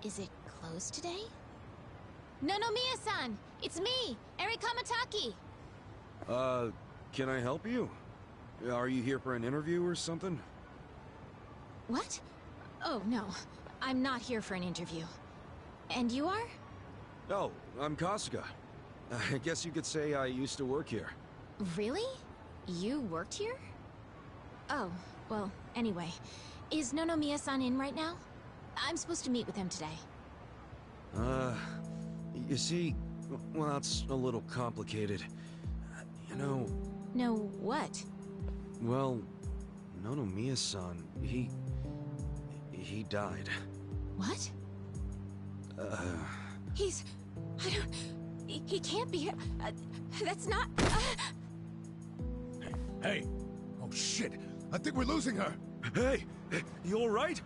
Is it closed today? Nonomiya-san! It's me, Eri Kamataki! Can I help you? Are you here for an interview or something? What? Oh, no. I'm not here for an interview. And you are? Oh, I'm Kasuga. I guess you could say I used to work here. Really? You worked here? Oh, well, anyway. Is Nonomiya-san in right now? I'm supposed to meet with him today. You see, well, that's a little complicated. You know... No, what? Well, Nonomiya-san, he died. What? He's... I don't... He can't be here. That's not... Hey! Oh shit! I think we're losing her! Hey! You alright?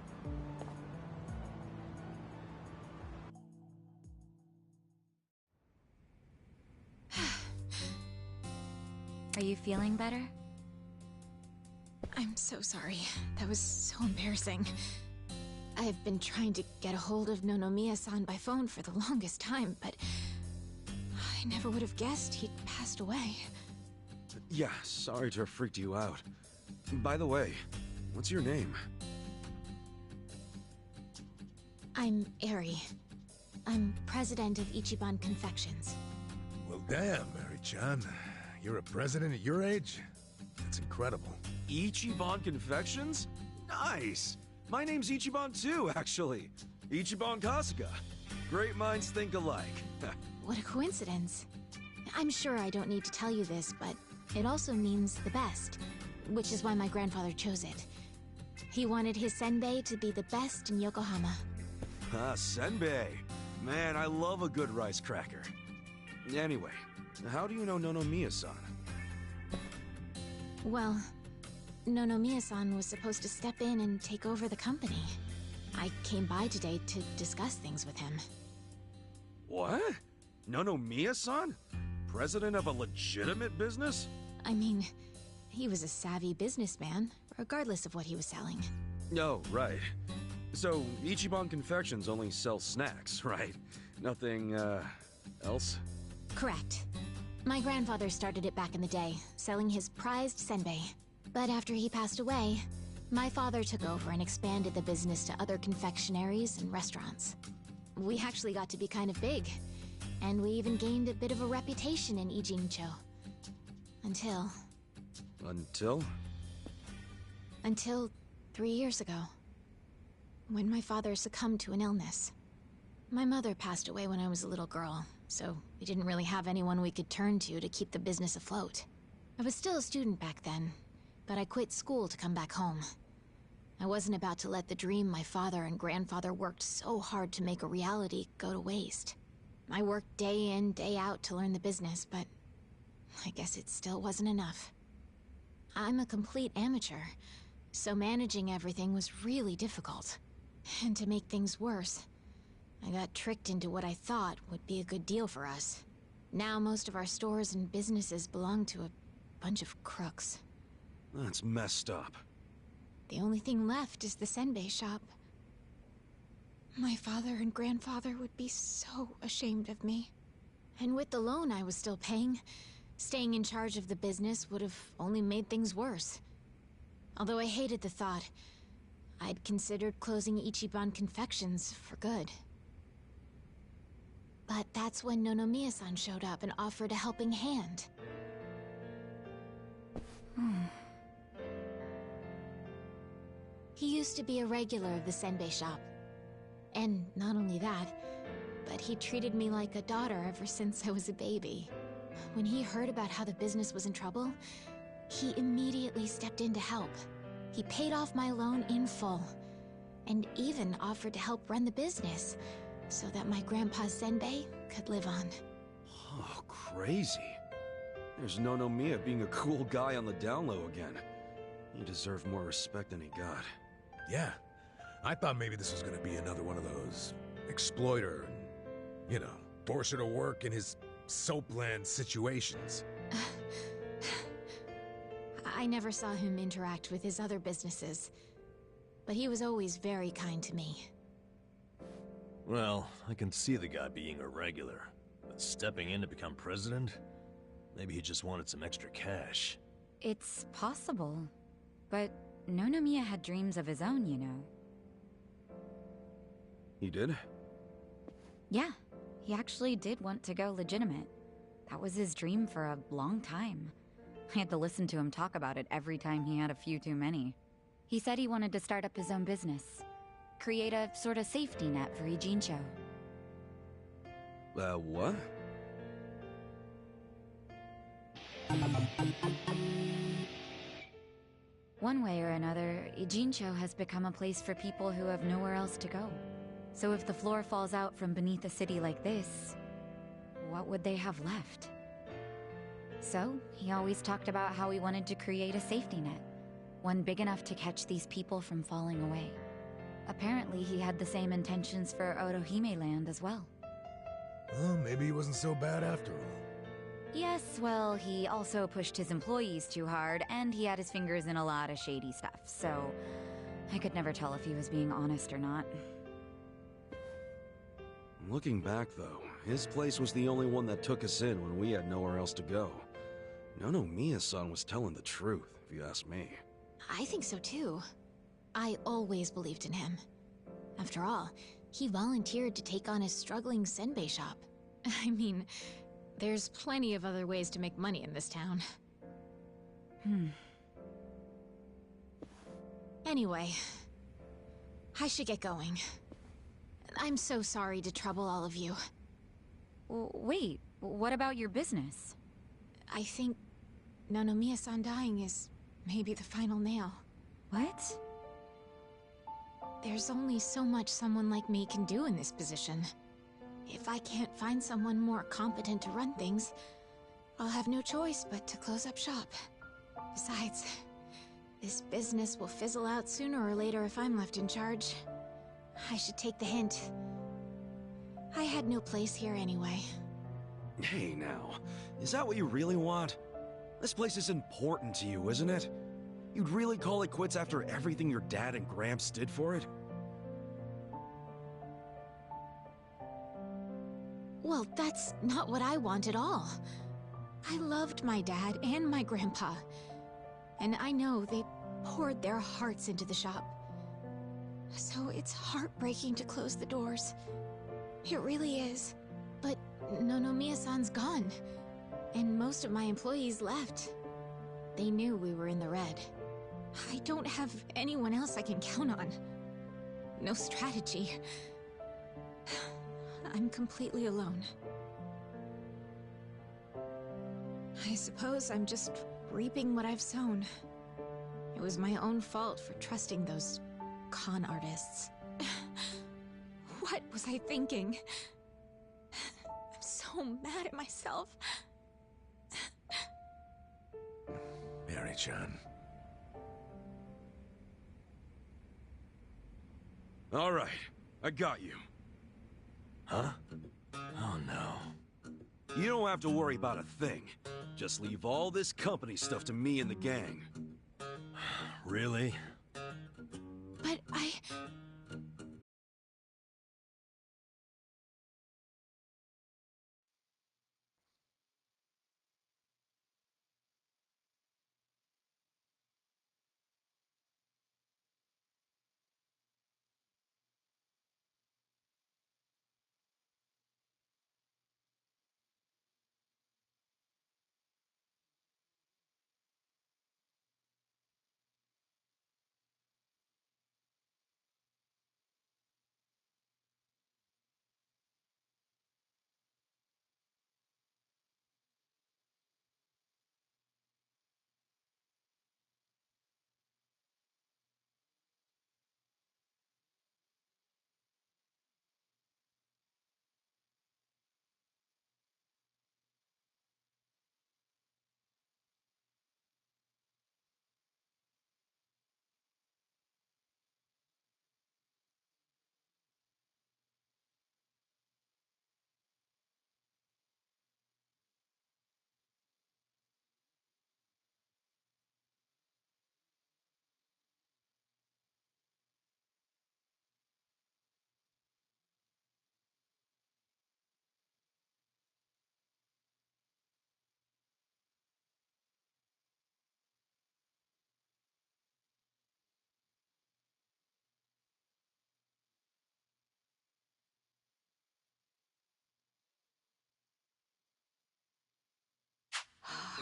Are you feeling better? I'm so sorry. That was so embarrassing. I've been trying to get a hold of Nonomiya-san by phone for the longest time, but... I never would have guessed he'd passed away. Yeah, sorry to have freaked you out. By the way, what's your name? I'm Eri. I'm president of Ichiban Confections. Well damn, Mary-chan. You're a president at your age? That's incredible. Ichiban Confections? Nice! My name's Ichiban too, actually. Ichiban Kasuga. Great minds think alike. What a coincidence. I'm sure I don't need to tell you this, but it also means the best, which is why my grandfather chose it. He wanted his senbei to be the best in Yokohama. Ah, senbei. Man, I love a good rice cracker. Anyway, how do you know Nonomiya-san? Well, Nonomiya-san was supposed to step in and take over the company. I came by today to discuss things with him. What? Nonomiya-san? President of a legitimate business? I mean, he was a savvy businessman, regardless of what he was selling. Oh, right. So, Ichiban Confections only sells snacks, right? Nothing, else? Correct. My grandfather started it back in the day, selling his prized senbei. But after he passed away, my father took over and expanded the business to other confectionaries and restaurants. We actually got to be kind of big, and we even gained a bit of a reputation in Ijincho. Until... Until 3 years ago, when my father succumbed to an illness. My mother passed away when I was a little girl, so we didn't really have anyone we could turn to keep the business afloat. I was still a student back then, but I quit school to come back home. I wasn't about to let the dream my father and grandfather worked so hard to make a reality go to waste. I worked day in, day out to learn the business, but I guess it still wasn't enough. I'm a complete amateur, so managing everything was really difficult. And to make things worse, I got tricked into what I thought would be a good deal for us. Now most of our stores and businesses belong to a bunch of crooks. That's messed up. The only thing left is the senbei shop. My father and grandfather would be so ashamed of me. And with the loan I was still paying, staying in charge of the business would have only made things worse. Although I hated the thought, I'd considered closing Ichiban Confections for good. But that's when Nonomiya-san showed up and offered a helping hand. He used to be a regular of the senbei shop. And not only that, but he treated me like a daughter ever since I was a baby. When he heard about how the business was in trouble, he immediately stepped in to help. He paid off my loan in full, and even offered to help run the business, so that my grandpa's senbei could live on. Oh, crazy. There's Nonomiya being a cool guy on the down low again. He deserved more respect than he got. Yeah. I thought maybe this was gonna be another one of those exploiter and, you know, force her to work in his soapland situations. I never saw him interact with his other businesses, but he was always very kind to me. Well, I can see the guy being irregular, but stepping in to become president? Maybe he just wanted some extra cash. It's possible. But Nonomiya had dreams of his own, you know. He did? Yeah, he actually did want to go legitimate. That was his dream for a long time. I had to listen to him talk about it every time he had a few too many. He said he wanted to start up his own business. Create a sort of safety net for Ijincho. What? One way or another, Ijincho has become a place for people who have nowhere else to go. So if the floor falls out from beneath a city like this, what would they have left? So, he always talked about how he wanted to create a safety net. One big enough to catch these people from falling away. Apparently, he had the same intentions for Orohime Land as well. Well, maybe he wasn't so bad after all. Yes, well, he also pushed his employees too hard, and he had his fingers in a lot of shady stuff, so I could never tell if he was being honest or not. Looking back, though, his place was the only one that took us in when we had nowhere else to go. Nonomiya-san was telling the truth, if you ask me. I think so too. I always believed in him. After all, he volunteered to take on his struggling senbei shop. I mean, there's plenty of other ways to make money in this town. Anyway, I should get going. I'm so sorry to trouble all of you. Wait, what about your business? I think Nonomiya-san dying is maybe the final nail. What? There's only so much someone like me can do in this position. If I can't find someone more competent to run things, I'll have no choice but to close up shop. Besides, this business will fizzle out sooner or later if I'm left in charge. I should take the hint. I had no place here anyway. Hey now, is that what you really want? This place is important to you, isn't it? You'd really call it quits after everything your dad and Gramps did for it? Well, that's not what I want at all. I loved my dad and my grandpa. And I know they poured their hearts into the shop. So it's heartbreaking to close the doors. It really is. But Nonomiya-san's gone. And most of my employees left. They knew we were in the red. I don't have anyone else I can count on. No strategy. I'm completely alone. I suppose I'm just reaping what I've sown. It was my own fault for trusting those con artists. What was I thinking? I'm so mad at myself. Mary-chan. All right, I got you. Huh? Oh no. You don't have to worry about a thing. Just leave all this company stuff to me and the gang. Really? But I...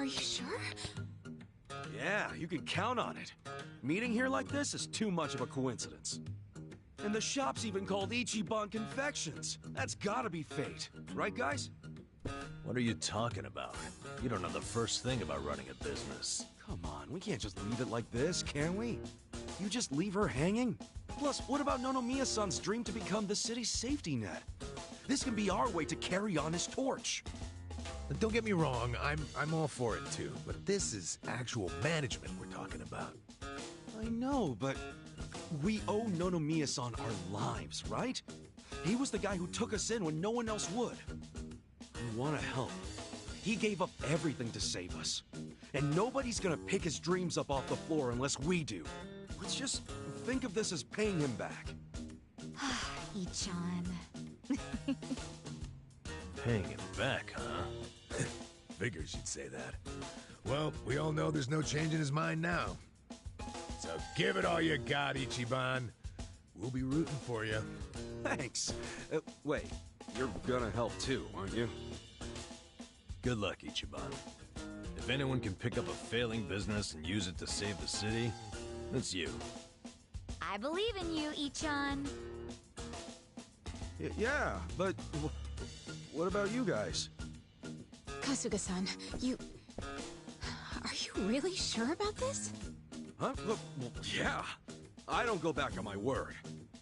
Are you sure? Yeah, you can count on it. Meeting here like this is too much of a coincidence. And the shop's even called Ichiban Confections. That's gotta be fate, right guys? What are you talking about? You don't know the first thing about running a business. Come on, we can't just leave it like this, can we? You just leave her hanging? Plus, what about Nonomiya-san's dream to become the city's safety net? This can be our way to carry on his torch. Don't get me wrong, I'm all for it too, but this is actual management we're talking about. I know, but we owe Nonomiya-san our lives, right? He was the guy who took us in when no one else would. We want to help. He gave up everything to save us. And nobody's gonna pick his dreams up off the floor unless we do. Let's just think of this as paying him back. Ichan. Paying him back, huh? Figures you'd say that. Well, we all know there's no change in his mind now. So give it all you got, Ichiban. We'll be rooting for you. Thanks. Wait, you're gonna help too, aren't you? Good luck, Ichiban. If anyone can pick up a failing business and use it to save the city, it's you. I believe in you, Ichan. Yeah, but what about you guys? Kasuga-san, you... Are you really sure about this? Huh? Well, yeah. I don't go back on my word.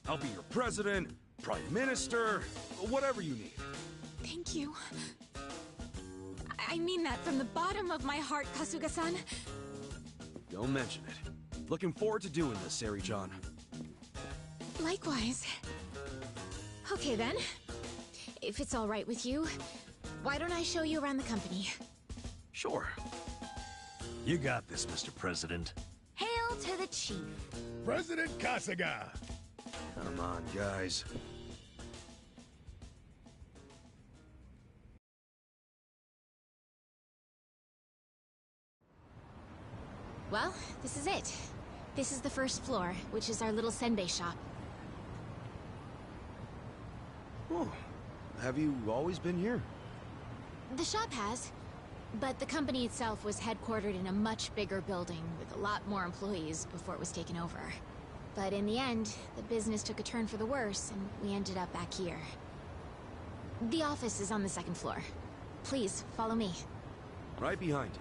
I'll be your president, prime minister, whatever you need. Thank you. I mean that from the bottom of my heart, Kasuga-san. Don't mention it. Looking forward to doing this, Sari-chan. Likewise. Okay then. If it's all right with you, why don't I show you around the company? Sure. You got this, Mr. President. Hail to the chief. President Kasuga! Come on, guys. Well, this is it. This is the first floor, which is our little senbei shop. Oh, have you always been here? The shop has, but the company itself was headquartered in a much bigger building with a lot more employees before it was taken over. But in the end, the business took a turn for the worse, and we ended up back here. The office is on the second floor. Please, follow me. Right behind you.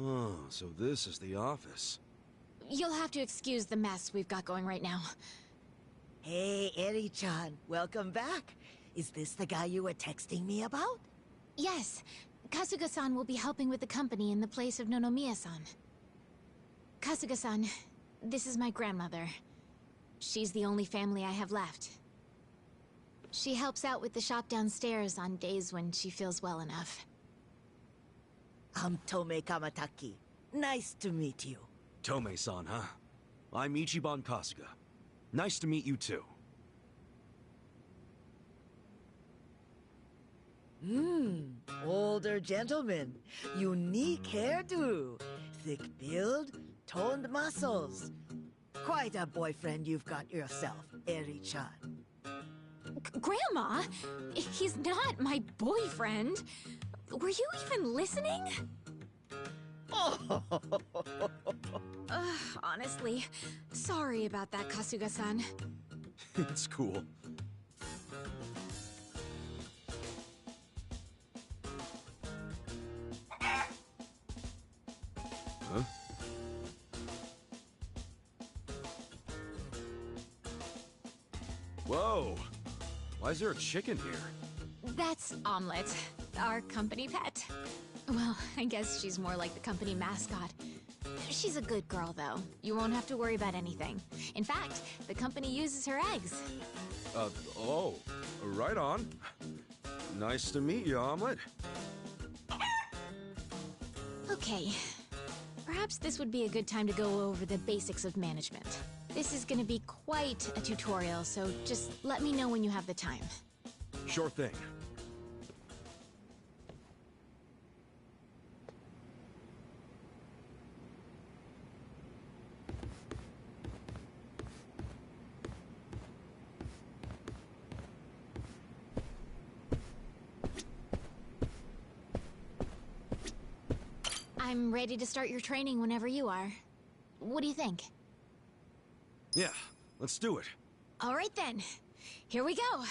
Oh, so this is the office. You'll have to excuse the mess we've got going right now. Hey, Eri-chan, welcome back. Is this the guy you were texting me about? Yes, Kasuga-san will be helping with the company in the place of Nonomiya-san. Kasuga-san, this is my grandmother. She's the only family I have left. She helps out with the shop downstairs on days when she feels well enough. I'm Tome Kamataki. Nice to meet you. Tome-san, huh? I'm Ichiban Kasuga. Nice to meet you too. Older gentleman. Unique hairdo. Thick build, toned muscles. Quite a boyfriend you've got yourself, Eri-chan. Grandma? He's not my boyfriend. Were you even listening? Honestly, sorry about that, Kasuga-san. It's cool. Huh? Whoa! Why is there a chicken here? That's Omelette, our company pet. Well, I guess she's more like the company mascot. She's a good girl, though. You won't have to worry about anything. In fact, the company uses her eggs. Oh, right on. Nice to meet you, Omelette. Okay. Perhaps this would be a good time to go over the basics of management. This is gonna be quite a tutorial, so just let me know when you have the time. Sure thing. I'm ready to start your training whenever you are. What do you think? Yeah, let's do it. All right then. Here we go.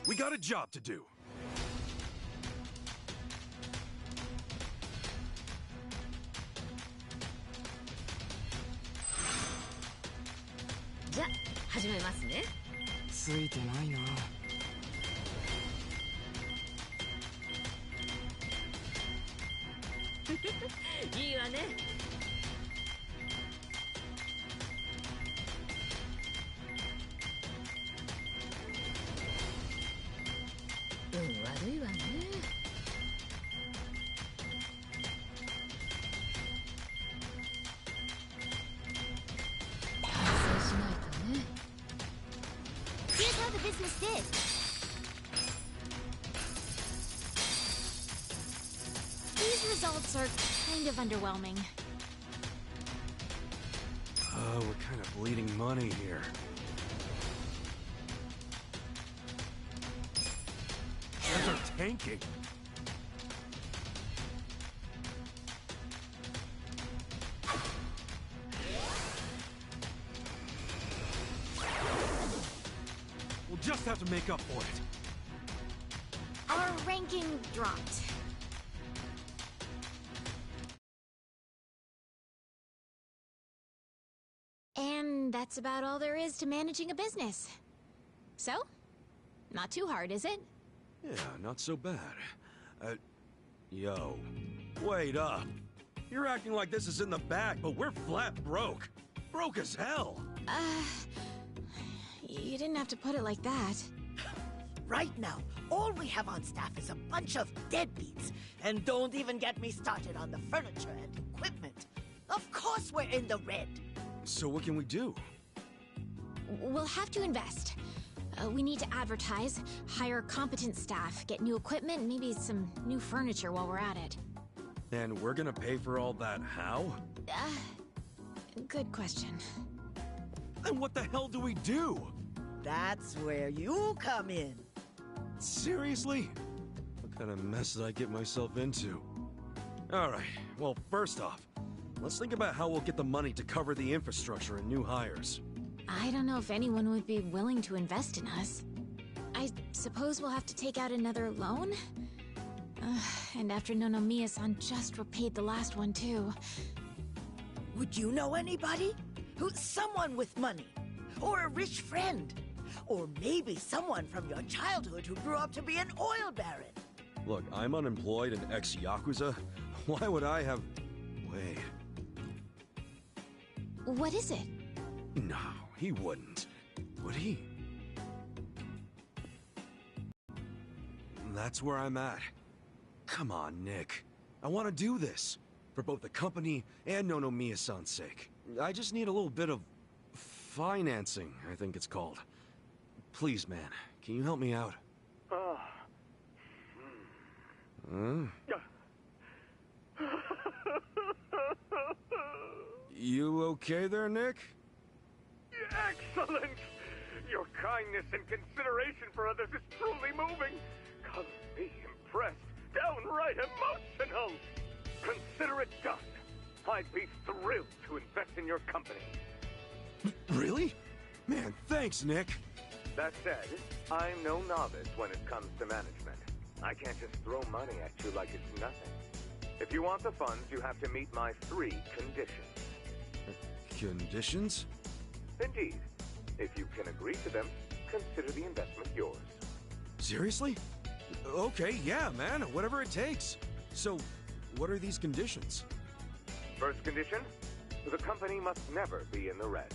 We got a job to do. Begin. ついてないな。いいわね。悪いわね。反省しないとね。Here's how the business did. These results are kind of underwhelming. We're kind of bleeding money here. Things are tanking. We'll just have to make up for it. Our ranking dropped. And that's about all there is to managing a business. So, not too hard, is it? Yeah, not so bad. Yo, wait up. You're acting like this is in the bag, but we're flat broke. Broke as hell. You didn't have to put it like that. Right now, all we have on staff is a bunch of deadbeats. And don't even get me started on the furniture and equipment. Of course we're in the red. So what can we do? We'll have to invest. We need to advertise, hire competent staff, get new equipment, maybe some new furniture while we're at it. And we're gonna pay for all that how? Good question. Then what the hell do we do? That's where you come in. Seriously? What kind of mess did I get myself into? Alright, well, first off, let's think about how we'll get the money to cover the infrastructure and new hires. I don't know if anyone would be willing to invest in us. I suppose we'll have to take out another loan? And after Nonomiya-san just repaid the last one, too. Would you know anybody? Who's someone with money? Or a rich friend? Or maybe someone from your childhood who grew up to be an oil baron? Look, I'm unemployed and ex-Yakuza. Why would I have... Wait... What is it? No, he wouldn't. Would he? That's where I'm at. Come on, Nick. I want to do this. For both the company and Nonomiya-san's sake. I just need a little bit of... financing, I think it's called. Please, man. Can you help me out? Huh? You okay there, Nick? Excellent! Your kindness and consideration for others is truly moving. Color me impressed, downright emotional. Consider it done. I'd be thrilled to invest in your company. Really? Man, thanks, Nick. That said, I'm no novice when it comes to management. I can't just throw money at you like it's nothing. If you want the funds, you have to meet my 3 conditions. Conditions? Indeed. If you can agree to them, consider the investment yours. Seriously? Okay, yeah, man, whatever it takes. So, what are these conditions? First condition, the company must never be in the red.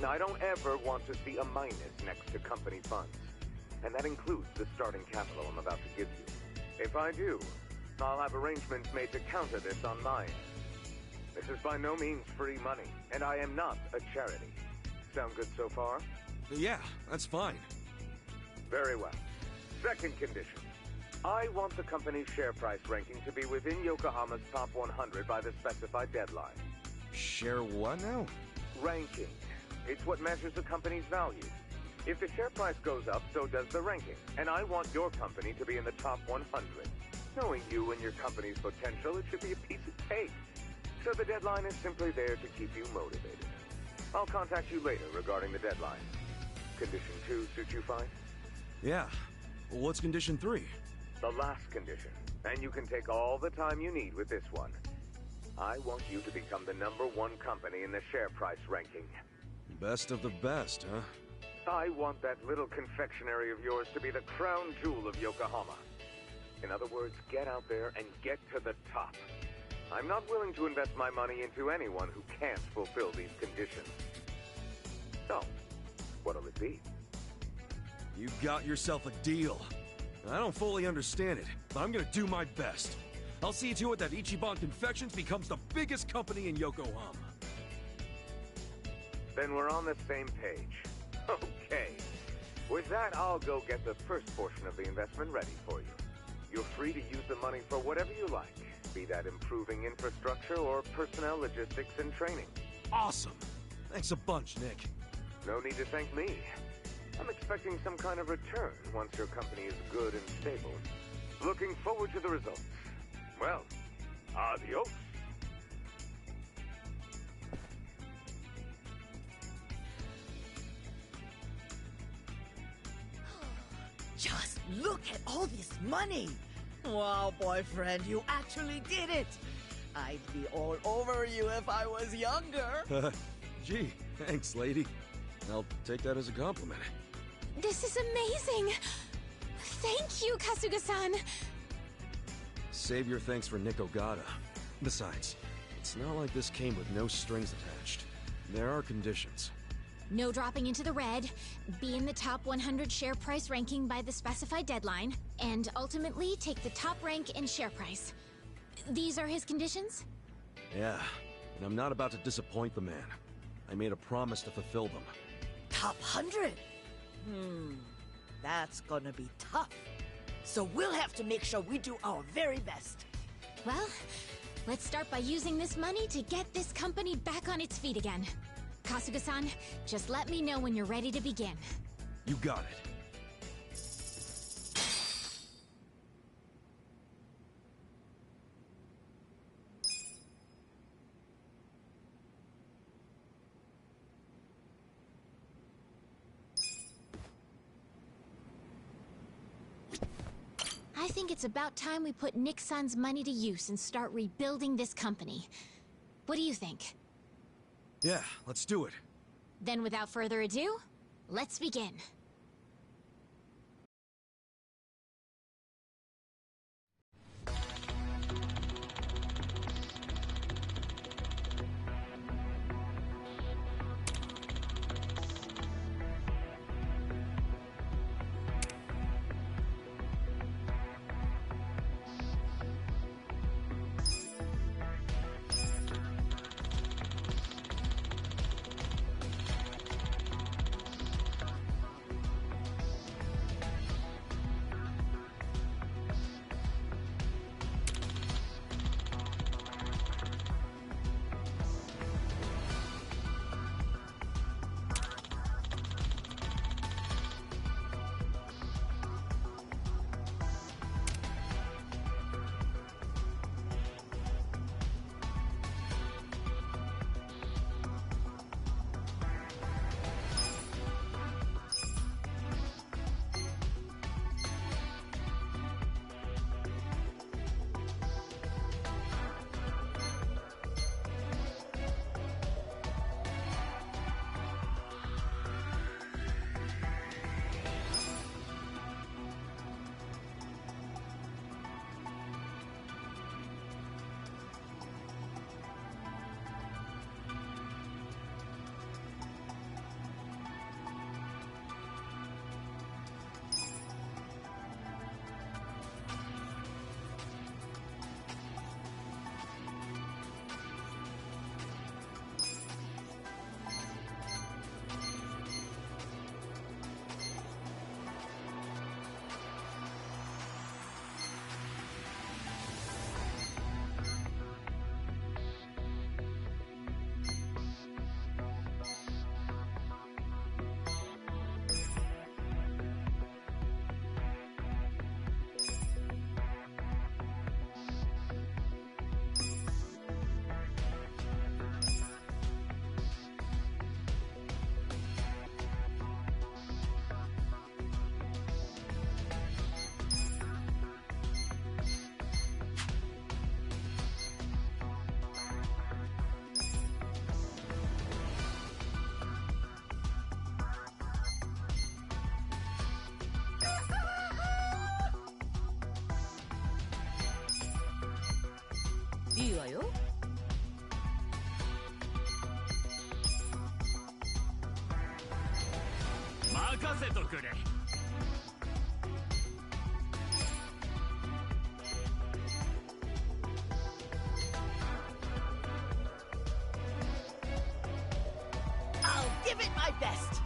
Now, I don't ever want to see a minus next to company funds. And that includes the starting capital I'm about to give you. If I do, I'll have arrangements made to counter this on my end. This is by no means free money, and I am not a charity. Sound good so far? Yeah, that's fine. Very well. Second condition. I want the company's share price ranking to be within Yokohama's top 100 by the specified deadline. Share what now? Ranking. It's what measures a company's value. If the share price goes up, so does the ranking. And I want your company to be in the top 100. Knowing you and your company's potential, it should be a piece of cake. So the deadline is simply there to keep you motivated. I'll contact you later regarding the deadline. Condition 2 suit you fine? Yeah. What's condition 3? The last condition. And you can take all the time you need with this one. I want you to become the #1 company in the share price ranking. Best of the best, huh? I want that little confectionery of yours to be the crown jewel of Yokohama. In other words, get out there and get to the top. I'm not willing to invest my money into anyone who can't fulfill these conditions. So, what'll it be? You got yourself a deal. I don't fully understand it, but I'm gonna do my best. I'll see to it that Ichiban Confections becomes the biggest company in Yokohama. Then we're on the same page. Okay. With that, I'll go get the first portion of the investment ready for you. You're free to use the money for whatever you like, be that improving infrastructure or personnel logistics and training. Awesome! Thanks a bunch, Nick. No need to thank me. I'm expecting some kind of return once your company is good and stable. Looking forward to the results. Well, adios. Just look at all this money! Wow, boyfriend, you actually did it! I'd be all over you if I was younger. Gee, thanks, lady. I'll take that as a compliment. This is amazing! Thank you, Kasuga-san! Save your thanks for Nick Ogata. Besides, it's not like this came with no strings attached. There are conditions. No dropping into the red, be in the top 100 share price ranking by the specified deadline, and ultimately take the top rank in share price. These are his conditions? Yeah, and I'm not about to disappoint the man. I made a promise to fulfill them. Top 100? That's gonna be tough. So we'll have to make sure we do our very best. Well, let's start by using this money to get this company back on its feet again. Kasuga-san, just let me know when you're ready to begin. You got it. I think it's about time we put Nick-san's money to use and start rebuilding this company. What do you think? Yeah, let's do it. Then without further ado, let's begin. いいわよ。任せとくれ。I'll give it my best.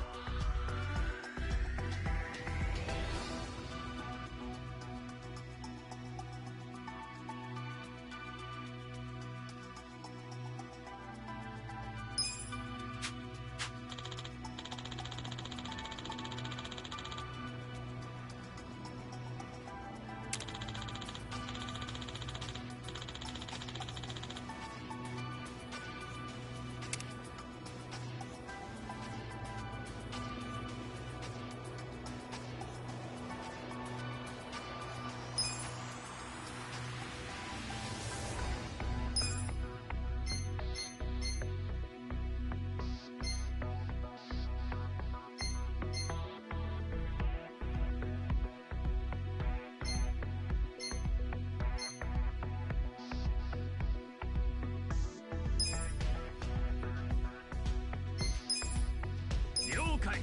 了解。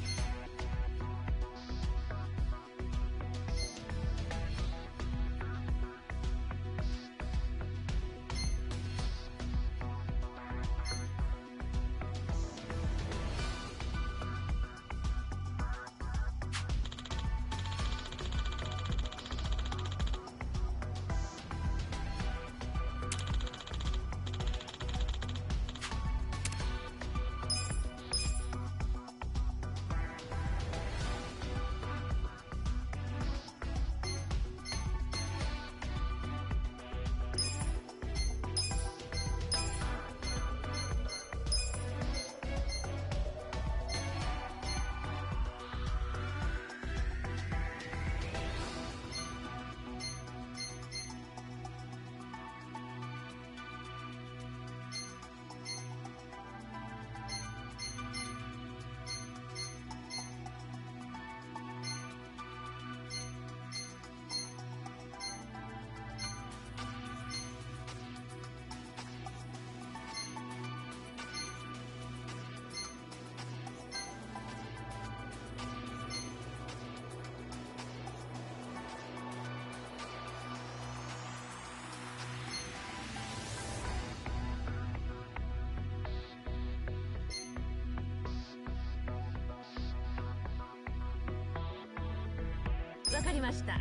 わかりました。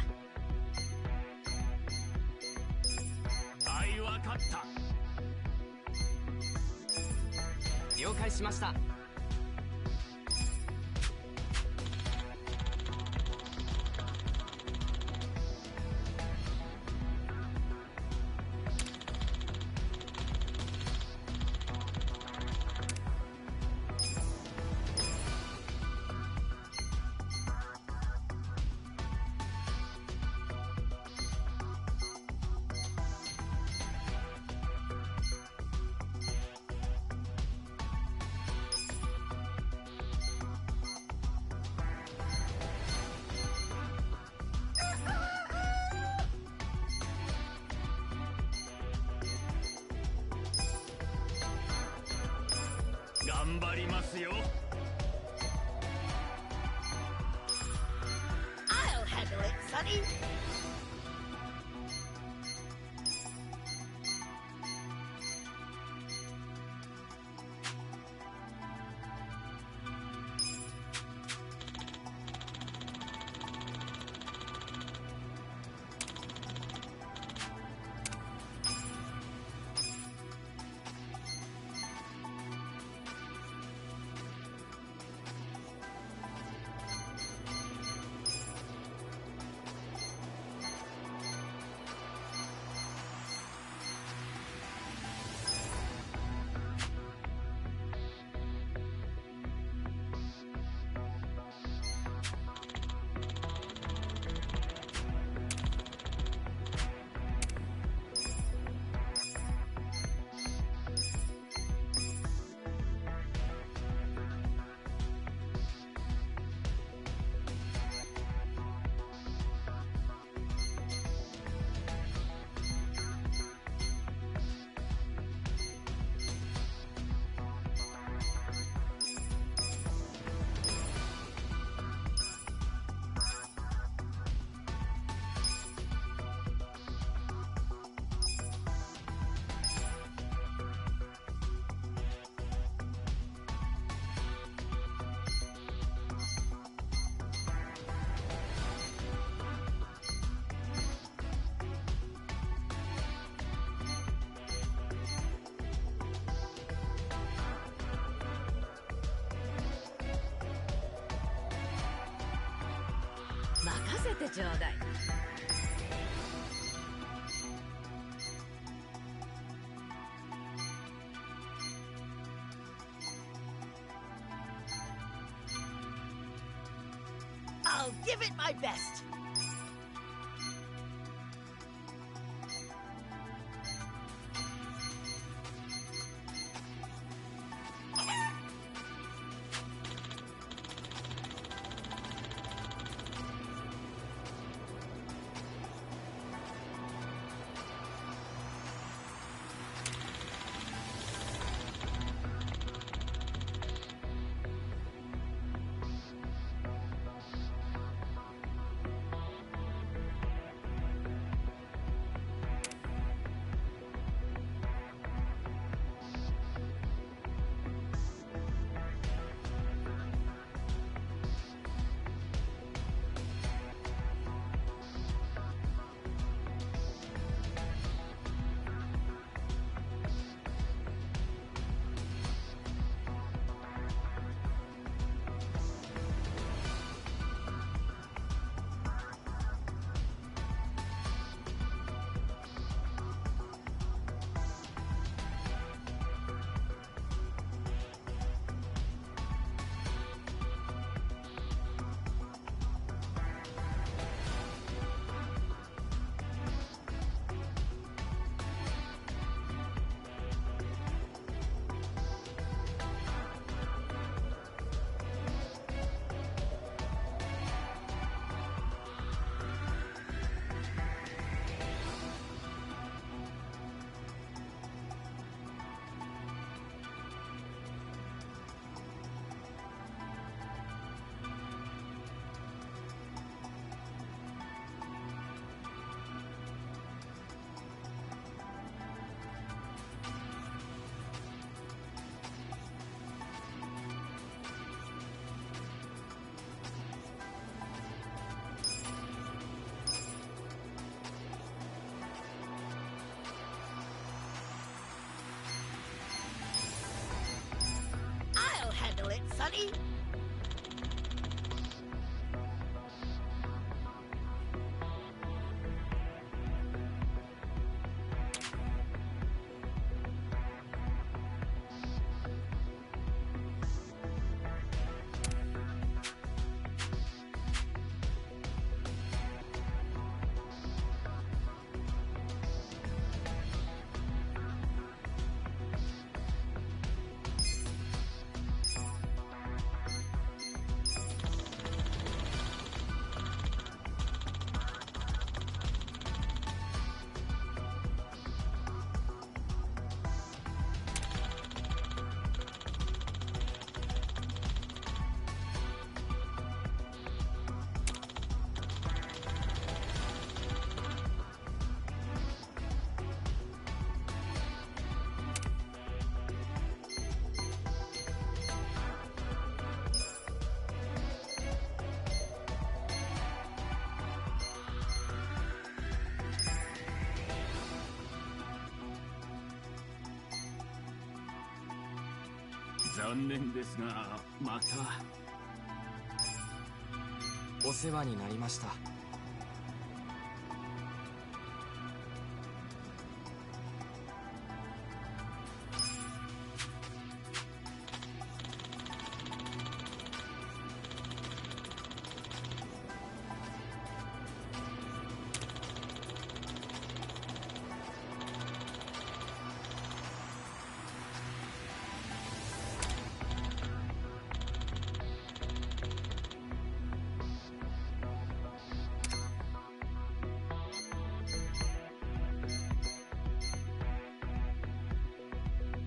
相わかった。了解しました。頑張りますよ。I'll handle it, Sonny. 了任せてちょうだい。I'll give it my best. I'll handle it, Sonny. Mata. お世話になりました。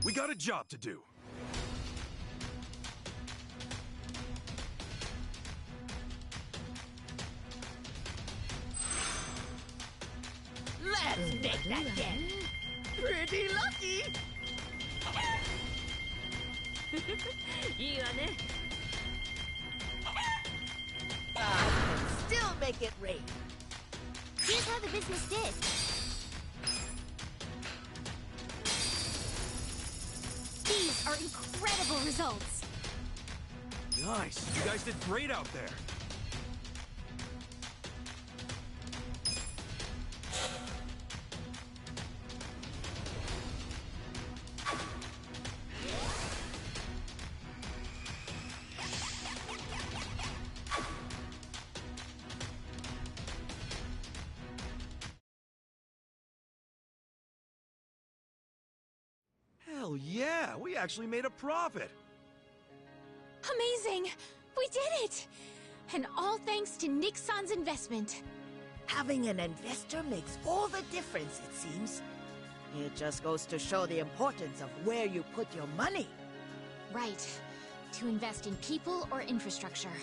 We got a job to do. Let's make that dent. Pretty lucky. いいわね。I can still make it rain. Here's how the business did. These are incredible results. Nice. You guys did great out there. Oh yeah, we actually made a profit. Amazing! We did it! And all thanks to Nick-san's investment. Having an investor makes all the difference, it seems. It just goes to show the importance of where you put your money. Right. To invest in people or infrastructure.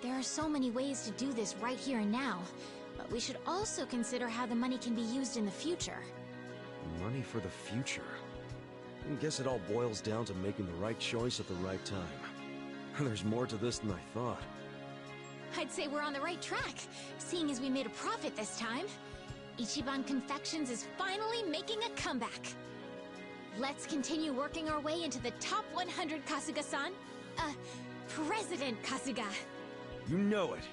There are so many ways to do this right here and now, but we should also consider how the money can be used in the future. Money for the future. I guess it all boils down to making the right choice at the right time. There's more to this than I thought. I'd say we're on the right track, seeing as we made a profit this time. Ichiban Confections is finally making a comeback. Let's continue working our way into the top 100, Kasuga-san. President Kasuga. You know it.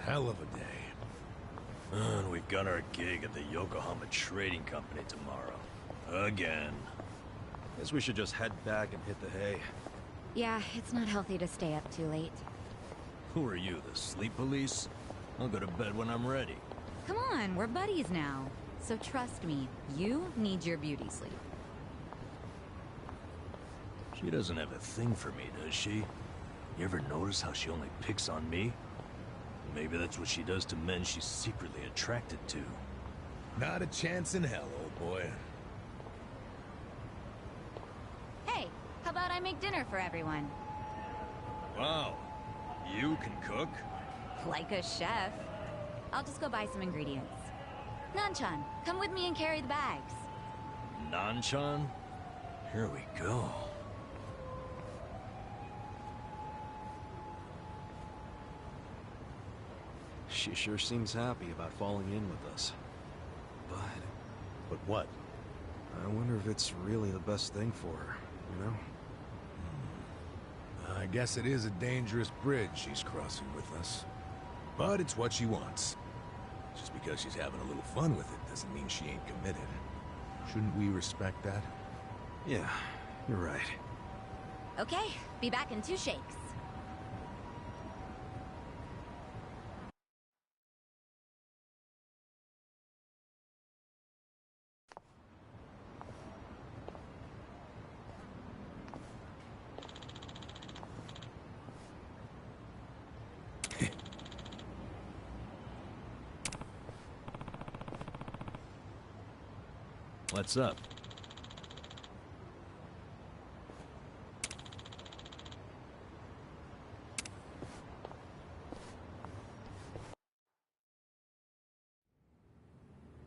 Hell of a day. And we've got our gig at the Yokohama Trading Company tomorrow. Again. Guess we should just head back and hit the hay. Yeah, it's not healthy to stay up too late. Who are you, the sleep police? I'll go to bed when I'm ready. Come on, we're buddies now. So trust me, you need your beauty sleep. She doesn't have a thing for me, does she? You ever notice how she only picks on me? Maybe that's what she does to men she's secretly attracted to. Not a chance in hell, old boy. Hey, how about I make dinner for everyone? Wow. You can cook? Like a chef. I'll just go buy some ingredients. Nanchan, come with me and carry the bags. Nanchan? Here we go. She sure seems happy about falling in with us. But what? I wonder if it's really the best thing for her, you know? I guess it is a dangerous bridge she's crossing with us. But it's what she wants. Just because she's having a little fun with it doesn't mean she ain't committed. Shouldn't we respect that? Yeah, you're right. Okay, be back in 2 shakes. What's up?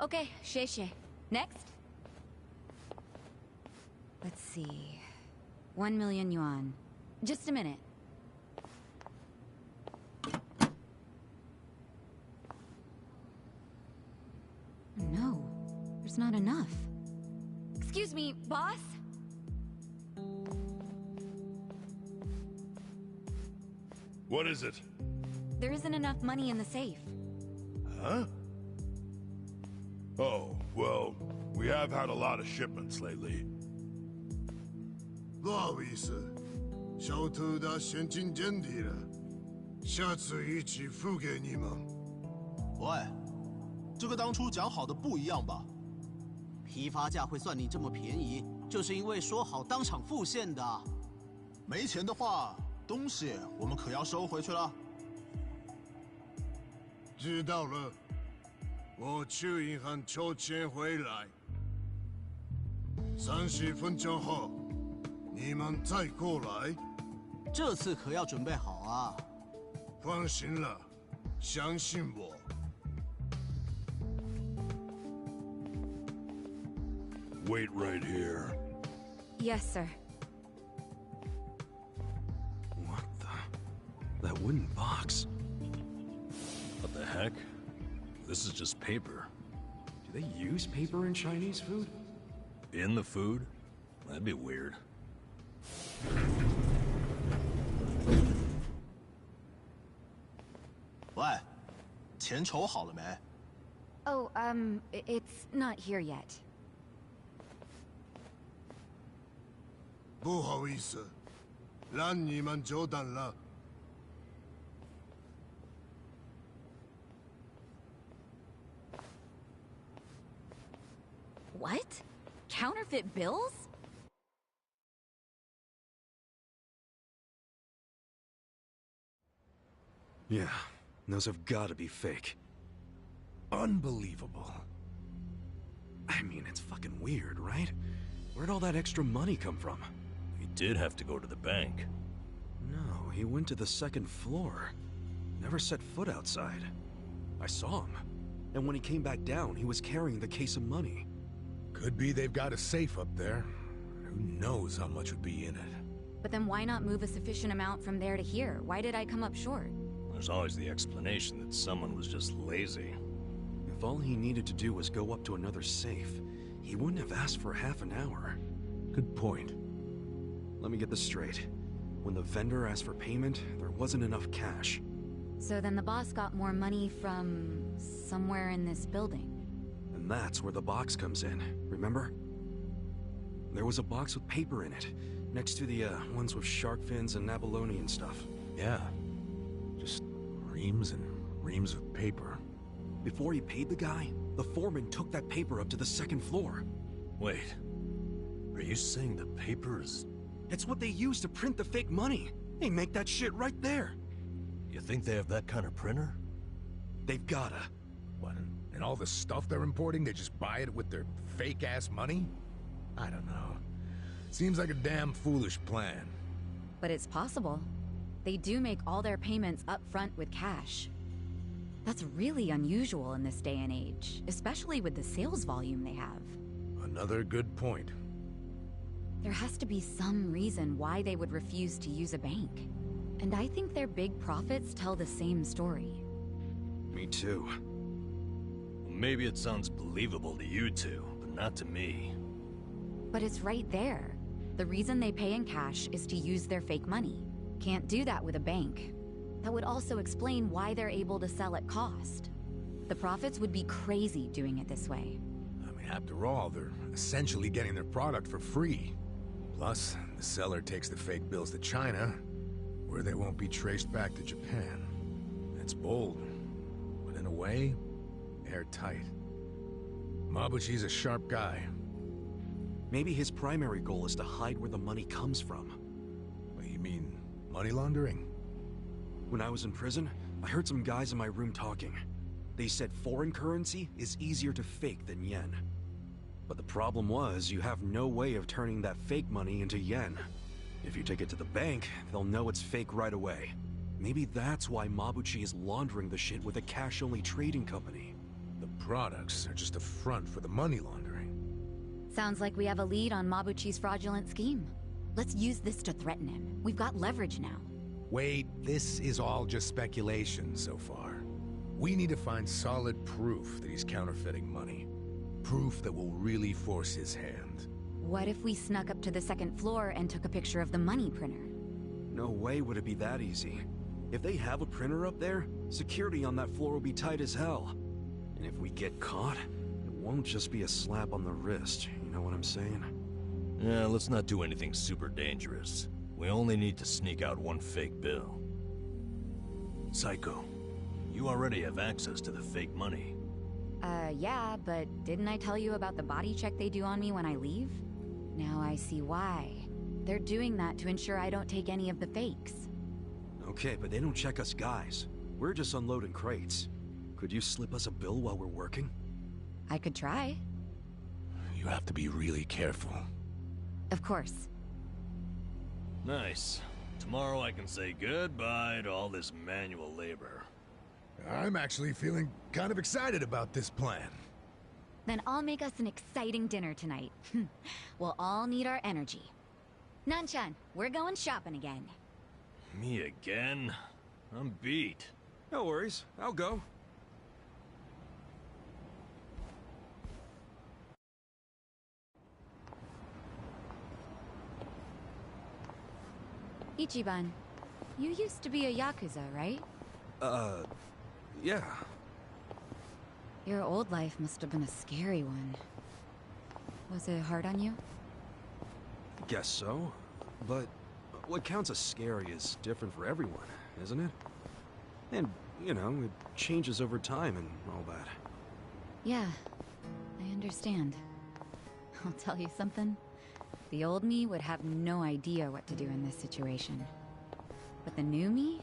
Okay, Sheshe. Next? Let's see. 1 million yuan. Just a minute. No, there's not enough. Excuse me, boss? What is it? There isn't enough money in the safe. Huh? Oh, well, we have had a lot of shipments lately. 不好意思，小偷的现金见底了，下次一起付给你们。喂，这个当初讲好的不一样吧？批发价会算你这么便宜，就是因为说好当场付现的。没钱的话，东西我们可要收回去了。知道了，我去银行抽钱回来。30分钟后，你们再过来。这次可要准备好啊！放心了，相信我。Wait right here. Yes, sir. What the? That wooden box. What the heck? This is just paper. Do they use paper in Chinese food? In the food? That'd be weird. 喂，钱筹好了没？ Oh, it's not here yet. 不好意思，让你们久等了。 What? Counterfeit bills? Yeah, those have got to be fake. Unbelievable. I mean, it's fucking weird, right? Where'd all that extra money come from? He did have to go to the bank. No, he went to the second floor. Never set foot outside. I saw him. And when he came back down, he was carrying the case of money. Could be they've got a safe up there. Who knows how much would be in it? But then why not move a sufficient amount from there to here? Why did I come up short? There's always the explanation that someone was just lazy. If all he needed to do was go up to another safe, he wouldn't have asked for half an hour. Good point. Let me get this straight. When the vendor asked for payment, there wasn't enough cash. So then the boss got more money from somewhere in this building. And that's where the box comes in, remember? There was a box with paper in it, next to the ones with shark fins and abalone and stuff. Yeah. Just reams and reams of paper. Before he paid the guy, the foreman took that paper up to the second floor. Wait. Are you saying the paper is... It's what they use to print the fake money. They make that shit right there. You think they have that kind of printer? They've gotta. What, and all the stuff they're importing, they just buy it with their fake-ass money? I don't know. Seems like a damn foolish plan. But it's possible. They do make all their payments up front with cash. That's really unusual in this day and age, especially with the sales volume they have. Another good point. There has to be some reason why they would refuse to use a bank. And I think their big profits tell the same story. Me too. Maybe it sounds believable to you two, but not to me. But it's right there. The reason they pay in cash is to use their fake money. Can't do that with a bank. That would also explain why they're able to sell at cost. The profits would be crazy doing it this way. I mean, after all, they're essentially getting their product for free. Plus, the seller takes the fake bills to China, where they won't be traced back to Japan. It's bold, but in a way, airtight. Mabuchi's a sharp guy. Maybe his primary goal is to hide where the money comes from. What, you mean money laundering? When I was in prison, I heard some guys in my room talking. They said foreign currency is easier to fake than yen. But the problem was, you have no way of turning that fake money into yen. If you take it to the bank, they'll know it's fake right away. Maybe that's why Mabuchi is laundering the shit with a cash-only trading company. The products are just a front for the money laundering. Sounds like we have a lead on Mabuchi's fraudulent scheme. Let's use this to threaten him. We've got leverage now. Wait, this is all just speculation so far. We need to find solid proof that he's counterfeiting money. Proof that will really force his hand. What if we snuck up to the second floor and took a picture of the money printer? No way would it be that easy. If they have a printer up there, security on that floor will be tight as hell. And if we get caught, it won't just be a slap on the wrist, you know what I'm saying? Yeah, let's not do anything super dangerous. We only need to sneak out one fake bill. Psycho, you already have access to the fake money. Yeah, but didn't I tell you about the body check they do on me when I leave? Now I see why. They're doing that to ensure I don't take any of the fakes. Okay, but they don't check us guys. We're just unloading crates. Could you slip us a bill while we're working? I could try. You have to be really careful. Of course. Nice. Tomorrow I can say goodbye to all this manual labor. I'm actually feeling kind of excited about this plan. Then I'll make us an exciting dinner tonight. We'll all need our energy. Nanchan, we're going shopping again. Me again? I'm beat. No worries, I'll go. Ichiban, you used to be a Yakuza, right? Yeah. Your old life must have been a scary one. Was it hard on you? Guess so. But what counts as scary is different for everyone, isn't it? And, you know, it changes over time and all that. Yeah, I understand. I'll tell you something. The old me would have no idea what to do in this situation. But the new me?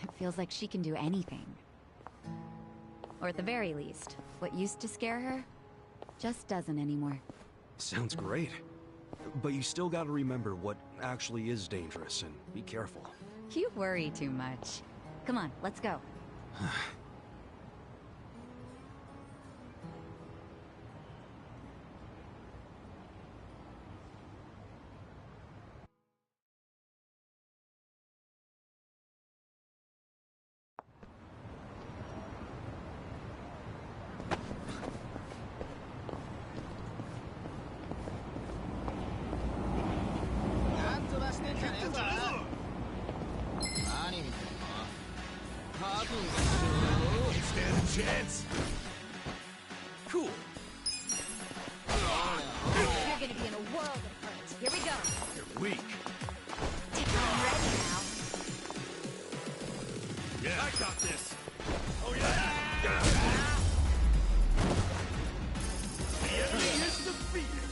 It feels like she can do anything. Or at the very least, what used to scare her just doesn't anymore. Sounds great. But you still gotta remember what actually is dangerous and be careful. You worry too much. Come on, let's go. Stand a chance. Cool. You're gonna be in a world of hurt. Here we go. You're weak. I'm ready now. Yeah, I got this. Oh yeah. The enemy is defeated.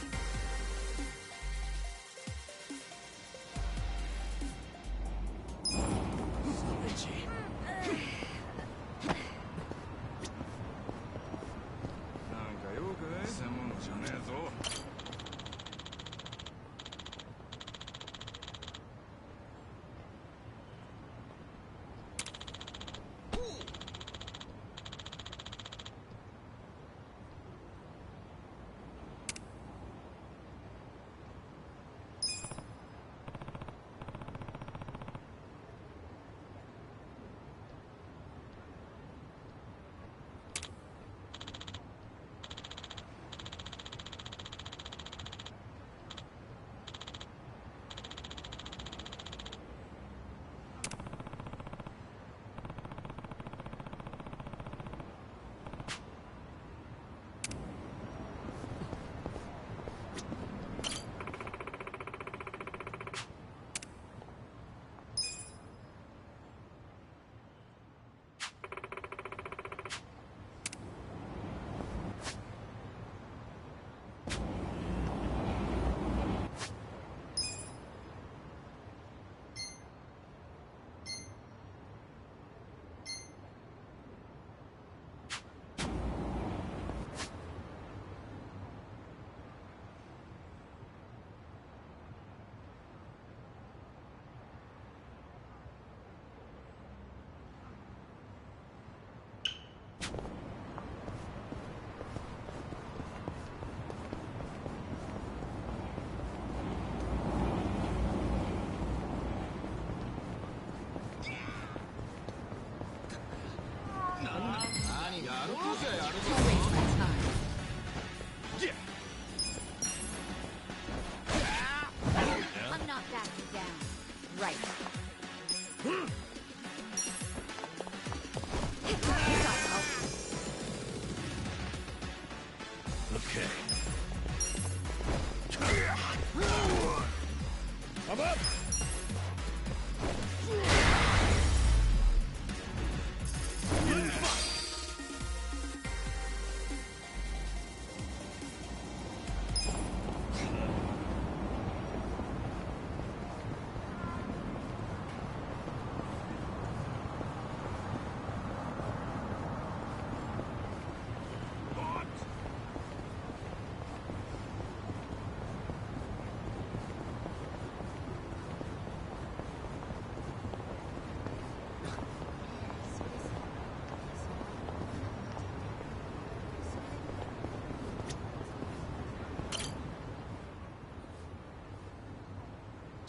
I'm not backing down. Right. Okay. I'm up!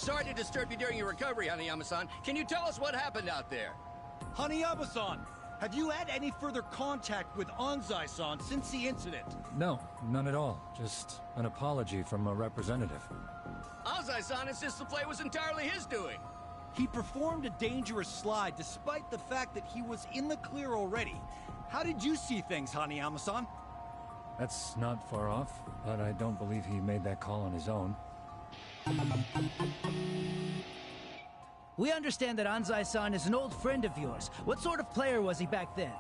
Sorry to disturb you during your recovery, Hanayama-san. Can you tell us what happened out there? Hanayama-san, have you had any further contact with Anzai-san since the incident? No, none at all. Just an apology from a representative. Anzai-san insists the play was entirely his doing. He performed a dangerous slide despite the fact that he was in the clear already. How did you see things, Hanayama-san? That's not far off, but I don't believe he made that call on his own. We understand that Anzai-san is an old friend of yours. What sort of player was he back then?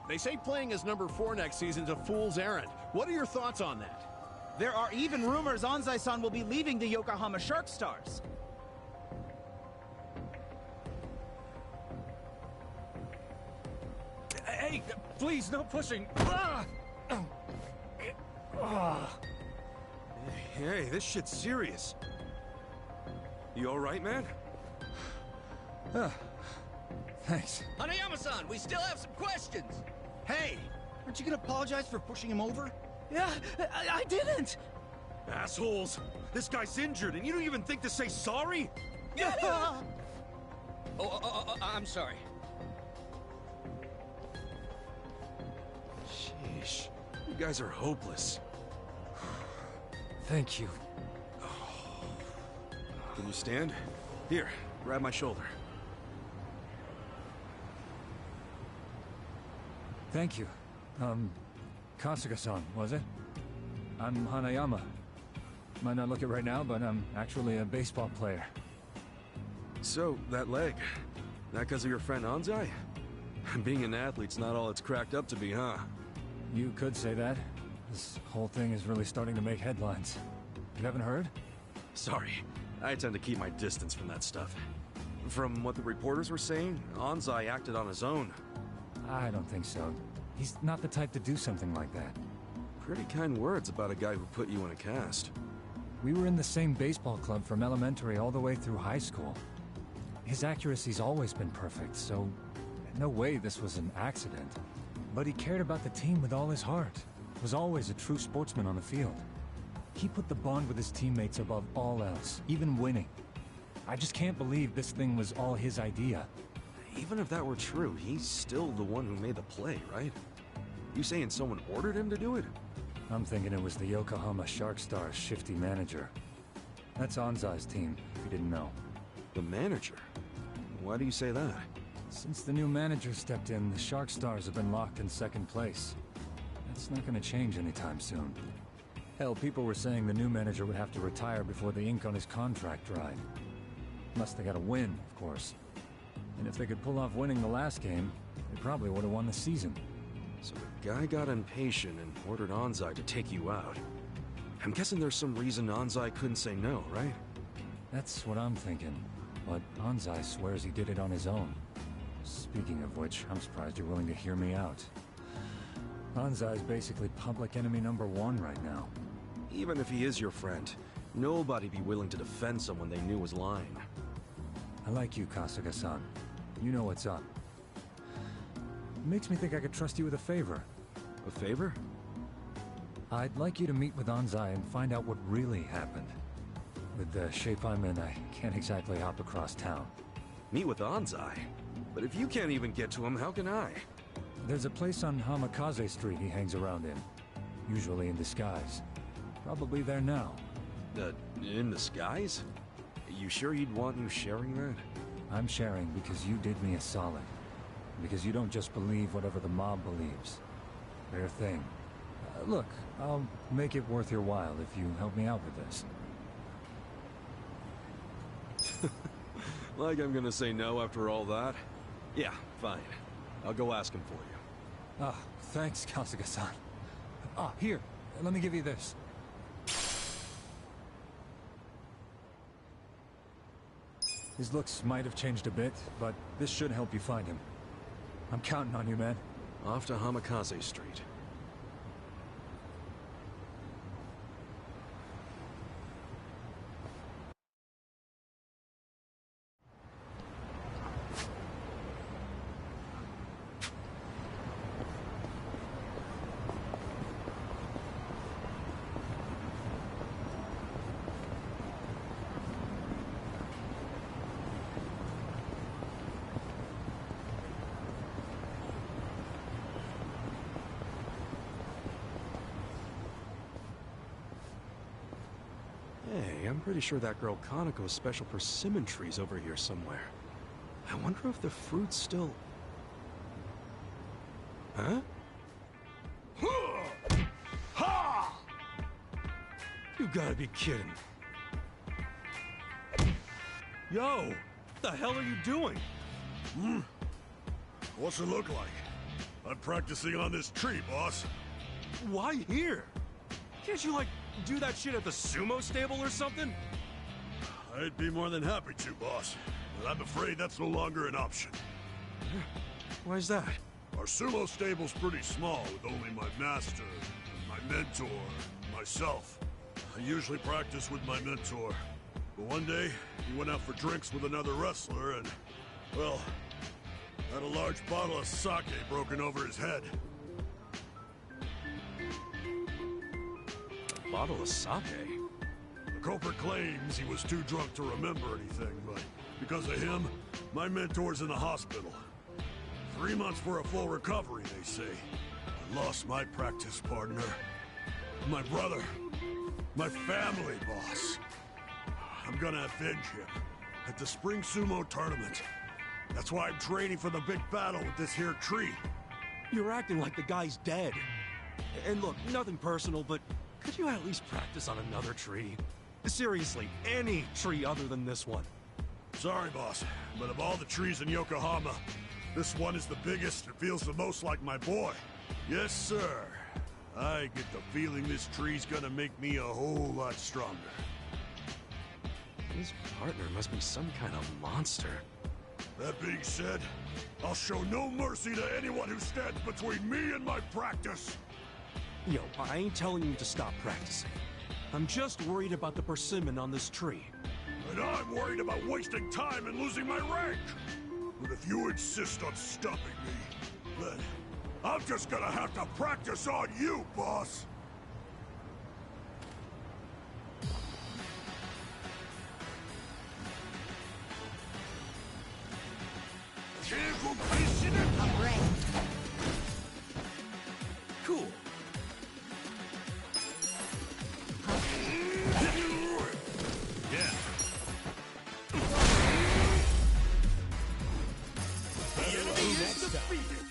They say playing as number 4 next season's a fool's errand. What are your thoughts on that? There are even rumors Anzai-san will be leaving the Yokohama Shark Stars. Hey, please, no pushing. Hey, this shit's serious. You all right, man? Thanks. Hanayama-san, we still have some questions. Hey, aren't you gonna apologize for pushing him over? Yeah, I didn't! Assholes! This guy's injured, and you don't even think to say sorry? I'm sorry. Sheesh. You guys are hopeless. Thank you. Can you stand? Here, grab my shoulder. Thank you. Kasuga-san, was it? I'm Hanayama. Might not look it right now, but I'm actually a baseball player. So, that leg, that because of your friend Anzai? Being an athlete's not all it's cracked up to be, huh? You could say that. This whole thing is really starting to make headlines. You haven't heard? Sorry, I tend to keep my distance from that stuff. From what the reporters were saying, Anzai acted on his own. I don't think so. He's not the type to do something like that. Pretty kind words about a guy who put you in a cast. We were in the same baseball club from elementary all the way through high school. His accuracy's always been perfect, so no way this was an accident. But he cared about the team with all his heart. Was always a true sportsman on the field. He put the bond with his teammates above all else, even winning. I just can't believe this thing was all his idea. Even if that were true, he's still the one who made the play, right? You saying someone ordered him to do it? I'm thinking it was the Yokohama Shark Stars' shifty manager. That's Anzai's team, if you didn't know. The manager? Why do you say that? Since the new manager stepped in, the Shark Stars have been locked in second place. That's not gonna change anytime soon. Hell, people were saying the new manager would have to retire before the ink on his contract dried. Unless they got a win, of course. And if they could pull off winning the last game, they probably would have won the season. So the guy got impatient and ordered Anzai to take you out. I'm guessing there's some reason Anzai couldn't say no, right? That's what I'm thinking. But Anzai swears he did it on his own. Speaking of which, I'm surprised you're willing to hear me out. Anzai's basically public enemy #1 right now. Even if he is your friend, nobody'd be willing to defend someone they knew was lying. I like you, Kasuga-san. You know what's up. It makes me think I could trust you with a favor. A favor? I'd like you to meet with Anzai and find out what really happened. With the shape I'm in, I can't exactly hop across town. Meet with Anzai? But if you can't even get to him, how can I? There's a place on Hamikaze Street he hangs around in. Usually in disguise. Probably there now. In disguise? You sure you'd want you sharing that? I'm sharing because you did me a solid. Because you don't just believe whatever the mob believes. Rare thing. Look, I'll make it worth your while if you help me out with this. Like I'm gonna say no after all that? Yeah, fine. I'll go ask him for you. Ah, thanks, Kasuga-san. Ah, here, let me give you this. His looks might have changed a bit, but this should help you find him. I'm counting on you, man. Off to Hamikaze Street. Hey, I'm pretty sure that girl Kanako's special persimmon tree's over here somewhere. I wonder if the fruit's still... Huh? Ha! You gotta be kidding. Yo! What the hell are you doing? What's it look like? I'm practicing on this tree, boss. Why here? Can't you, like, do that shit at the sumo stable or something? I'd be more than happy to, boss. But I'm afraid that's no longer an option. Why's that? Our sumo stable's pretty small, with only my master, my mentor, and myself. I usually practice with my mentor. But one day, he went out for drinks with another wrestler and, well, had a large bottle of sake broken over his head. A bottle of sake? The culprit claims he was too drunk to remember anything, but because of him, my mentor's in the hospital. 3 months for a full recovery, they say. I lost my practice partner. My brother. My family, boss. I'm gonna avenge him. At the Spring Sumo Tournament. That's why I'm training for the big battle with this here tree. You're acting like the guy's dead. And look, nothing personal, but could you at least practice on another tree? Seriously, any tree other than this one. Sorry, boss, but of all the trees in Yokohama, this one is the biggest and feels the most like my boy. Yes, sir. I get the feeling this tree's gonna make me a whole lot stronger. His partner must be some kind of monster. That being said, I'll show no mercy to anyone who stands between me and my practice. Yo, I ain't telling you to stop practicing. I'm just worried about the persimmon on this tree. And I'm worried about wasting time and losing my rank. But if you insist on stopping me, then I'm just gonna have to practice on you, boss. I'm ready. Cool. Yeah. The enemy is defeated.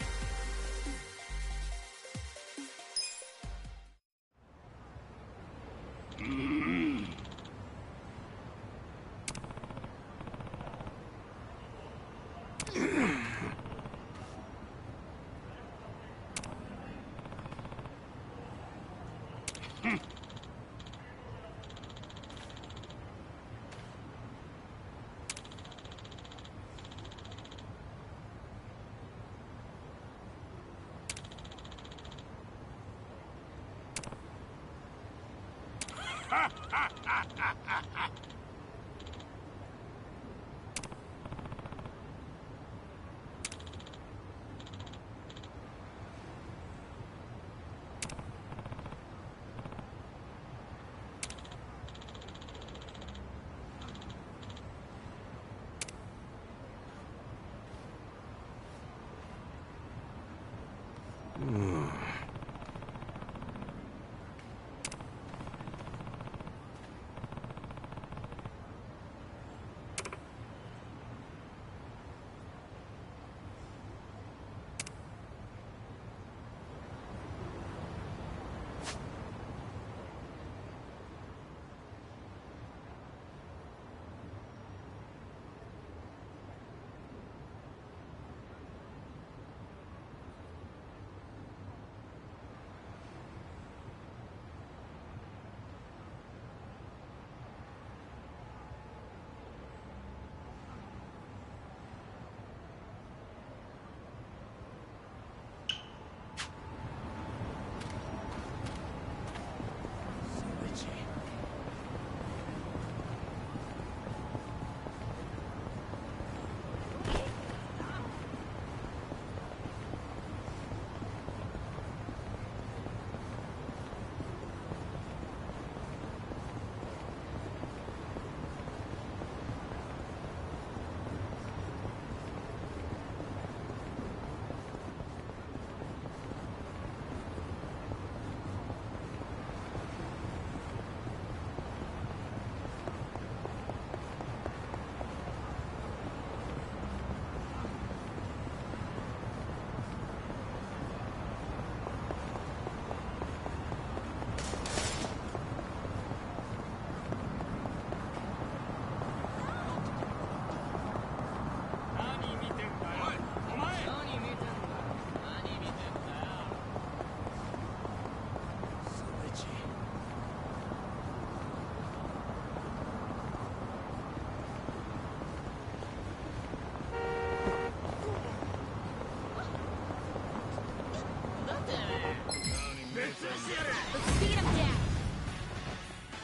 Let's speed him down.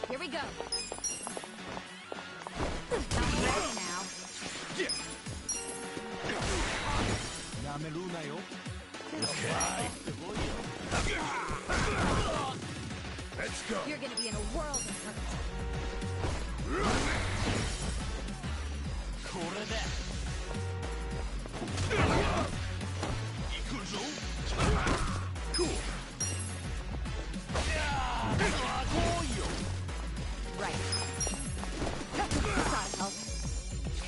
Here we go. I'm ready now. Let's go. You're gonna be in a world of hurt. Cool. Right. That'll help.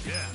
Yeah.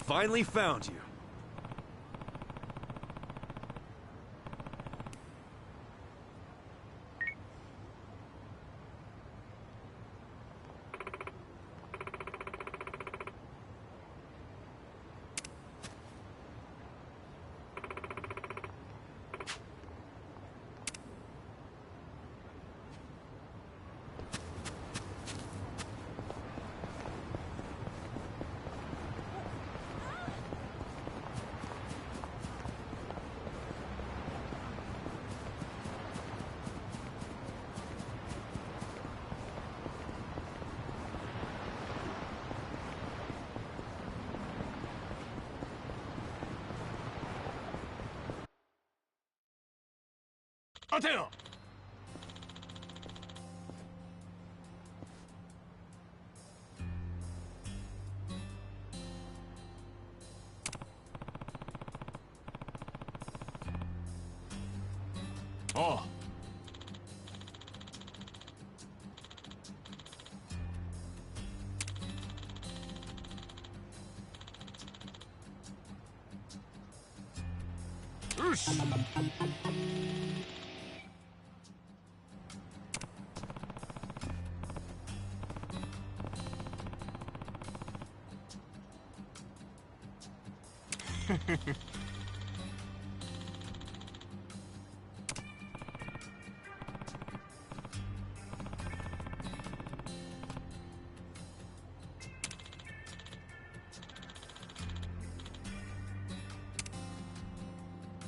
Finally found you. Attends! Oh.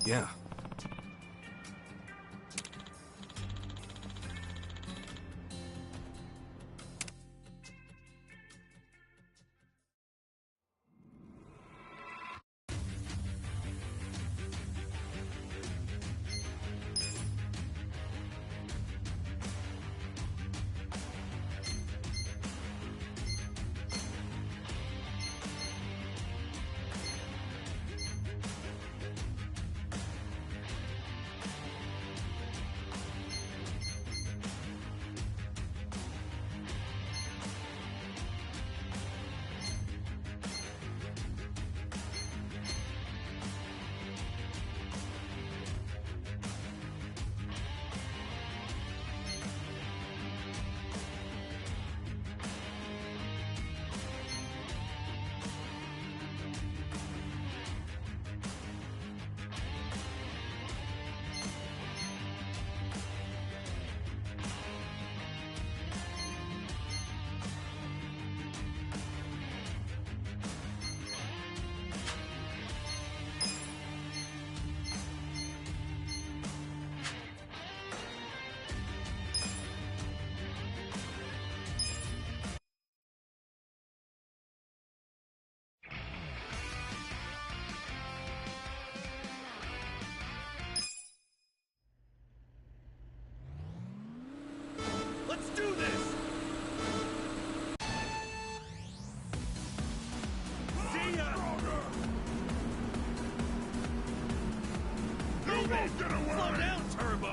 Yeah. Let's do this! See ya! Move it! Slow down, Turbo!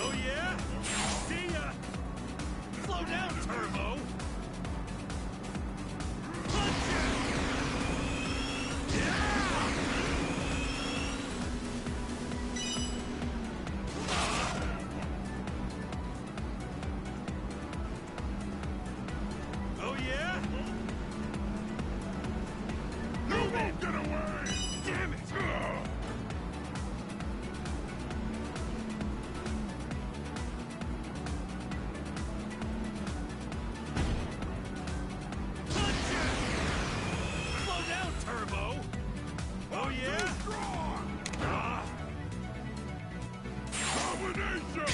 Oh yeah? See ya! Slow down, Turbo! Punch it! Oh yeah? Move it! Get away! Damn it! Punch it! Slow down, Turbo! Oh yeah? Combination!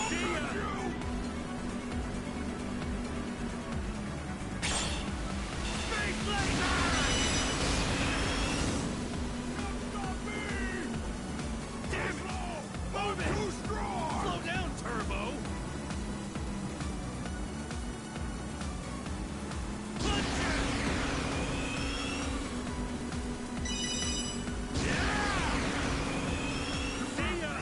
See ya! Space laser! Damn it! Move it! Too strong! Slow down, Turbo! Punch it! Yeah! See ya!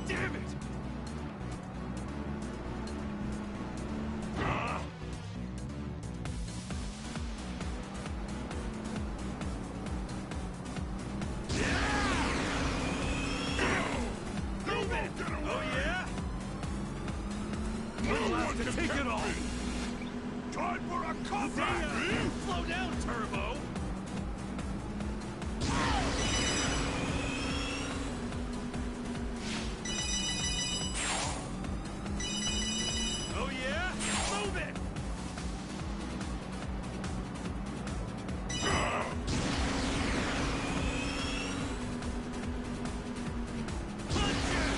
Damn it! Move it! Oh yeah? We'll have to take it all! Time for a comeback! Slow down, Turbo! Oh yeah? Move it! Punch it!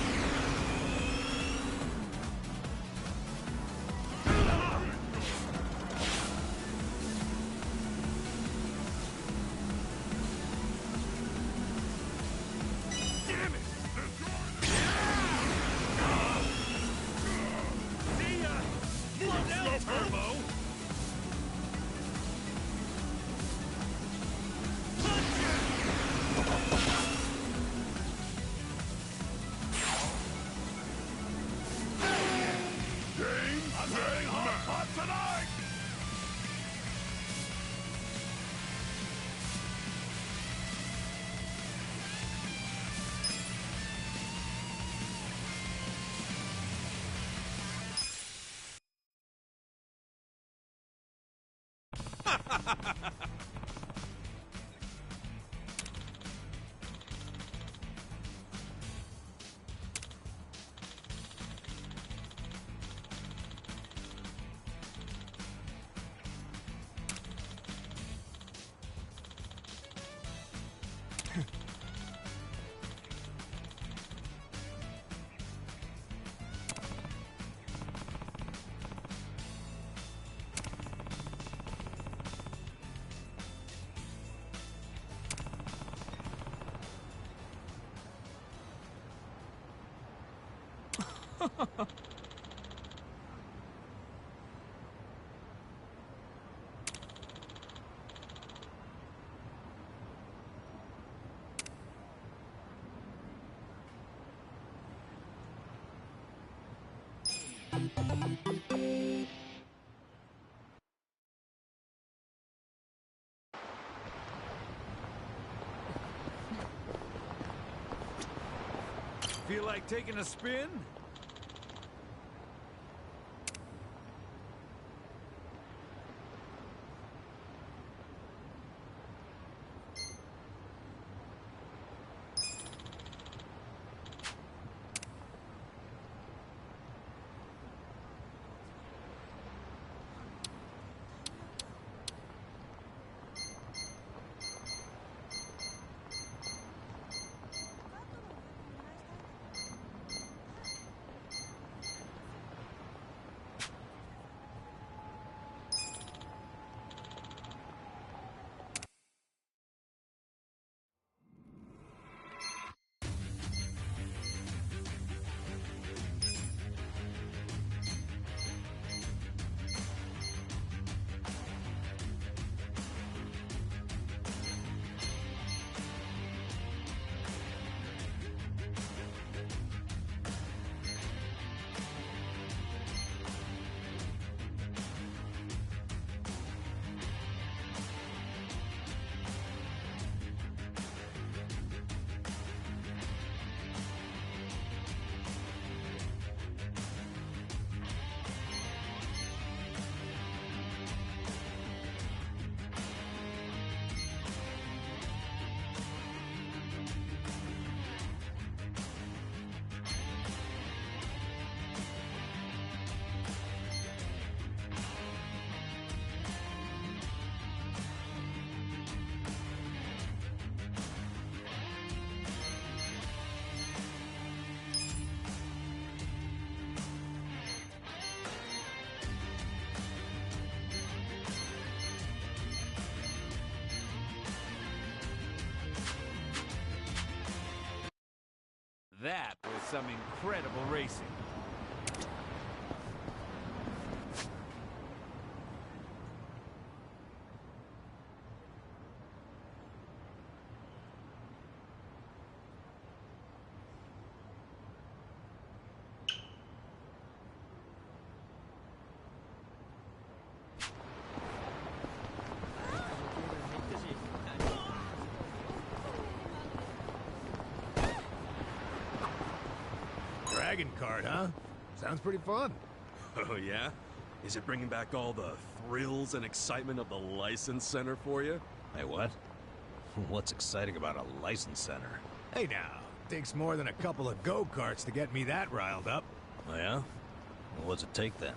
Feel like taking a spin? That was some incredible racing. Dragon card, huh? Sounds pretty fun. Oh, yeah? Is it bringing back all the thrills and excitement of the license center for you? Hey, what? What's exciting about a license center? Hey now, takes more than a couple of go-karts to get me that riled up. Oh, yeah? Well, what's it take then?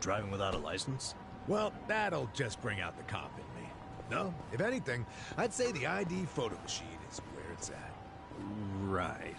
Driving without a license? Well, that'll just bring out the cop in me. No, if anything, I'd say the ID photo machine is where it's at. Right.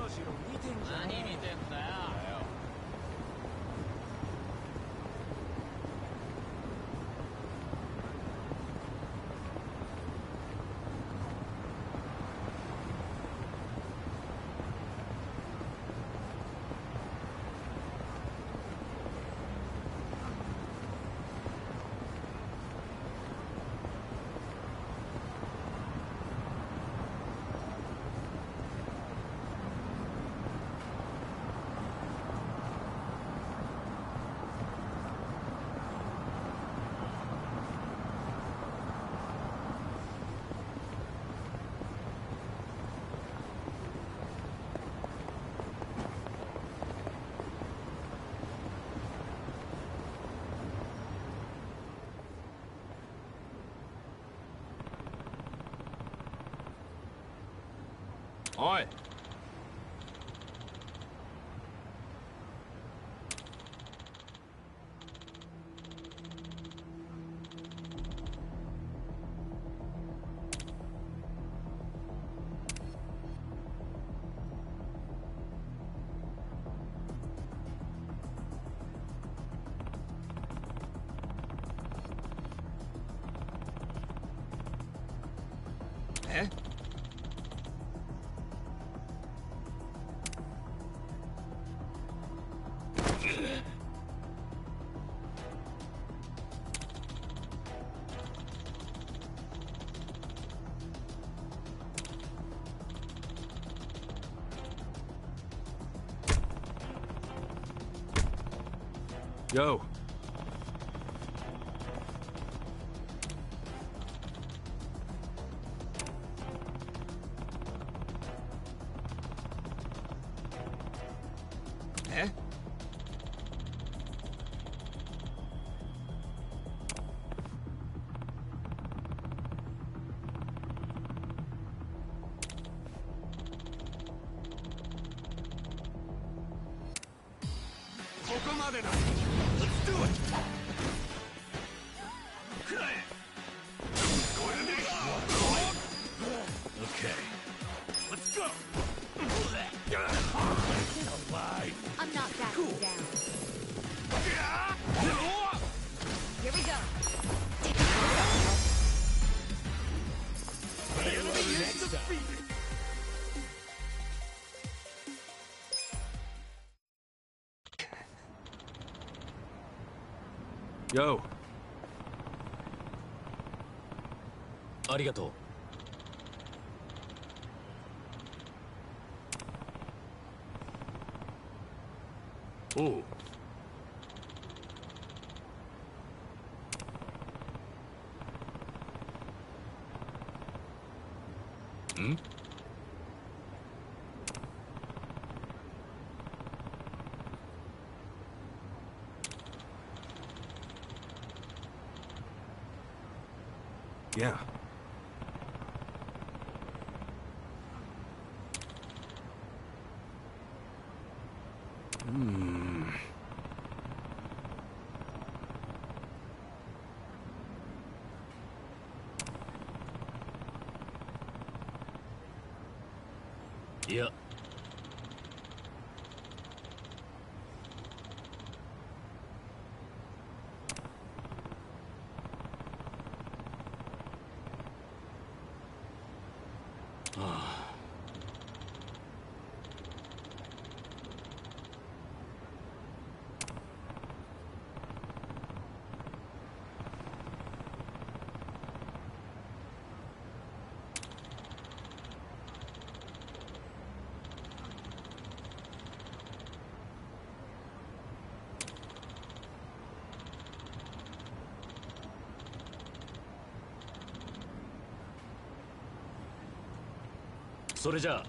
ロジロ見てんじゃねえ。何見てんだよ。おい。え？Yo. Eh? Let's do it! Okay. Let's go! I'm not backing down. Here we go. The enemy is defeated! Yo. ありがとう。おう。んYeah. Hmm. Yeah. Ah. それじゃあ。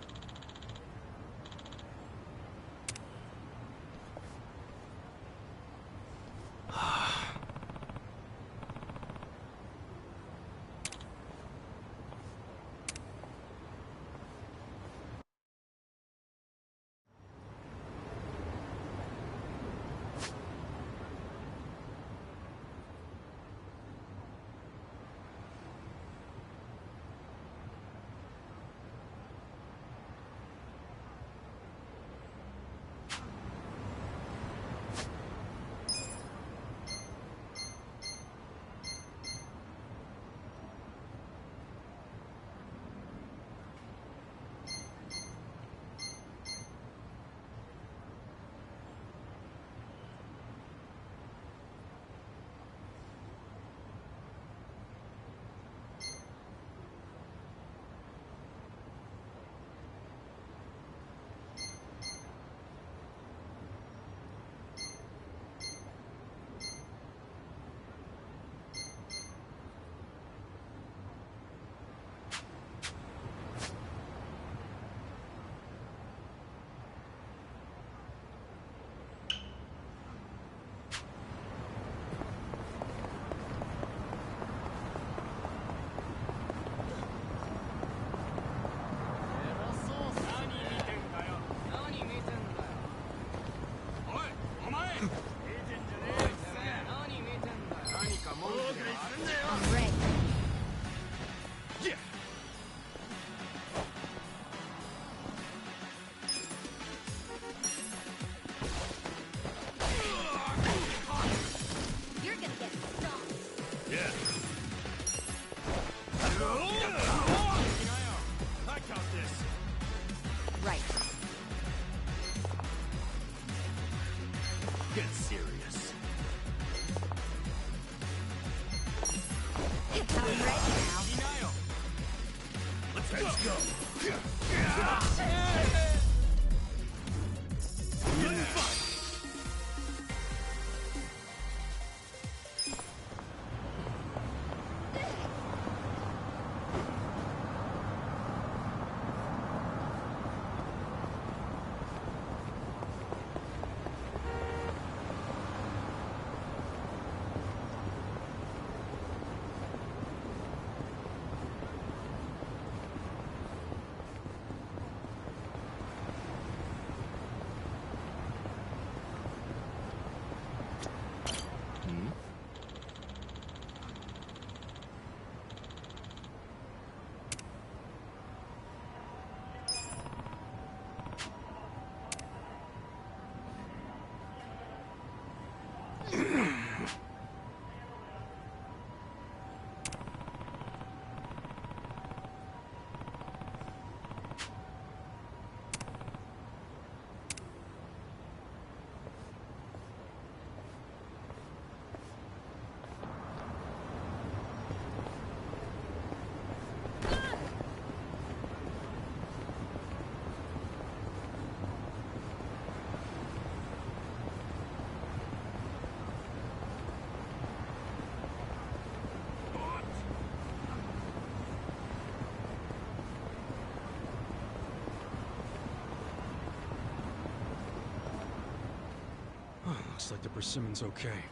Looks like the persimmon's okay.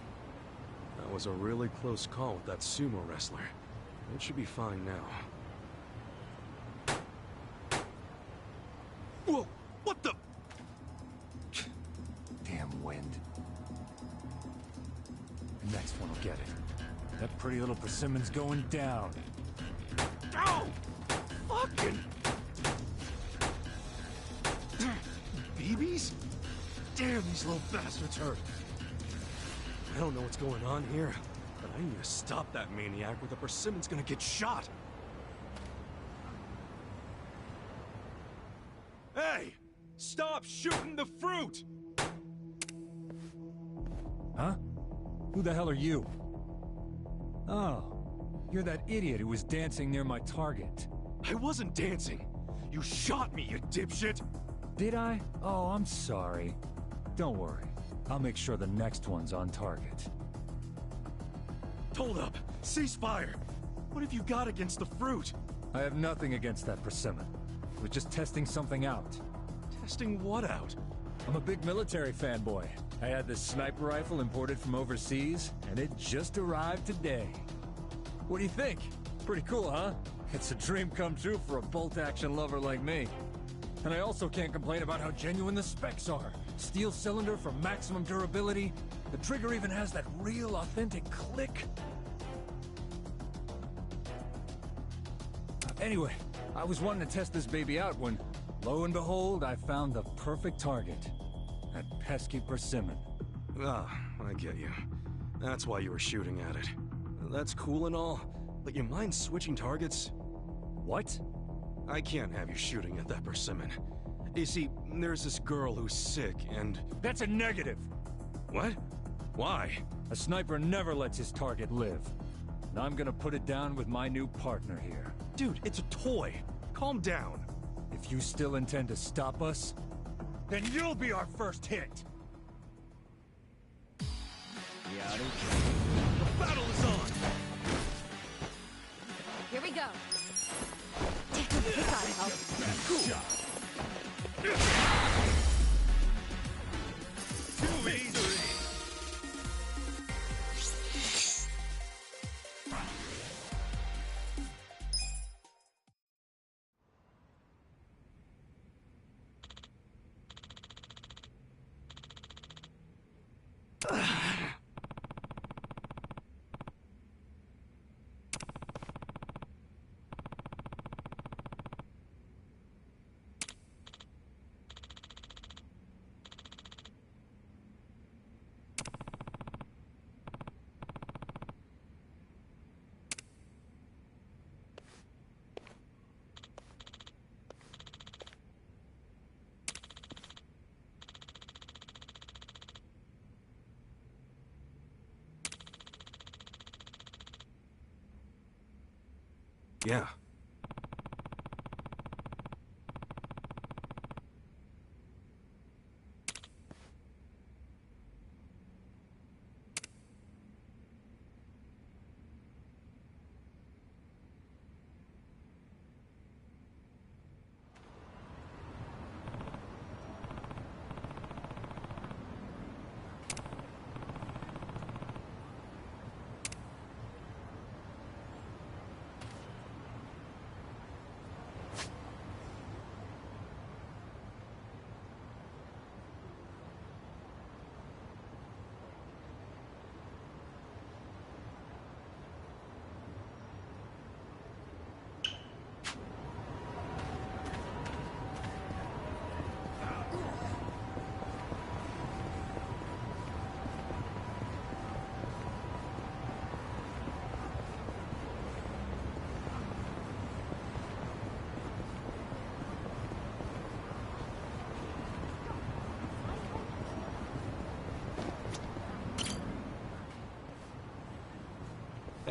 That was a really close call with that sumo wrestler. It should be fine now. Whoa! What the? Damn wind. The next one will get it. That pretty little persimmon's going down. Ow! Fucking... BBs? Damn, these little bastards hurt. I don't know what's going on here, but I need to stop that maniac or the persimmon's gonna get shot. Hey! Stop shooting the fruit! Huh? Who the hell are you? Oh, you're that idiot who was dancing near my target. I wasn't dancing. You shot me, you dipshit! Did I? Oh, I'm sorry. Don't worry. I'll make sure the next one's on target. Hold up! Ceasefire! What have you got against the fruit? I have nothing against that persimmon. I was just testing something out. Testing what out? I'm a big military fanboy. I had this sniper rifle imported from overseas, and it just arrived today. What do you think? Pretty cool, huh? It's a dream come true for a bolt-action lover like me. And I also can't complain about how genuine the specs are. Steel cylinder for maximum durability. The trigger even has that real, authentic click. Anyway, I was wanting to test this baby out when, lo and behold, I found the perfect target. That pesky persimmon. Ah, I get you. That's why you were shooting at it. That's cool and all, but you mind switching targets? What? I can't have you shooting at that persimmon. You see, there's this girl who's sick, and... That's a negative! What? Why? A sniper never lets his target live. And I'm gonna put it down with my new partner here. Dude, it's a toy. Calm down. If you still intend to stop us, then you'll be our first hit! The battle is on! Here we go. You gotta help. Cool. Too easy. Yeah.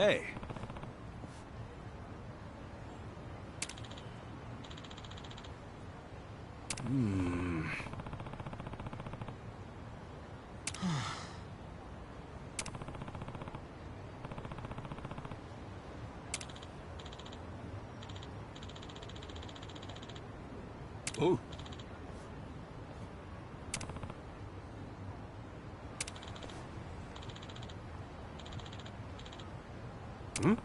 Hey. Hmm. Oh. Hmm?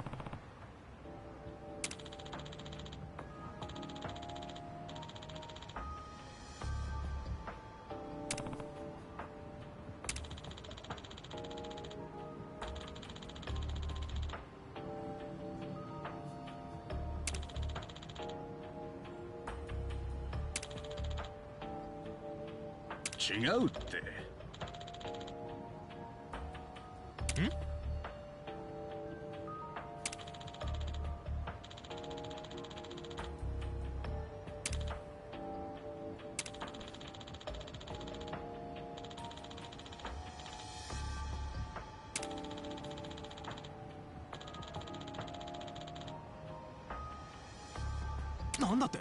違うって。ん？なんだって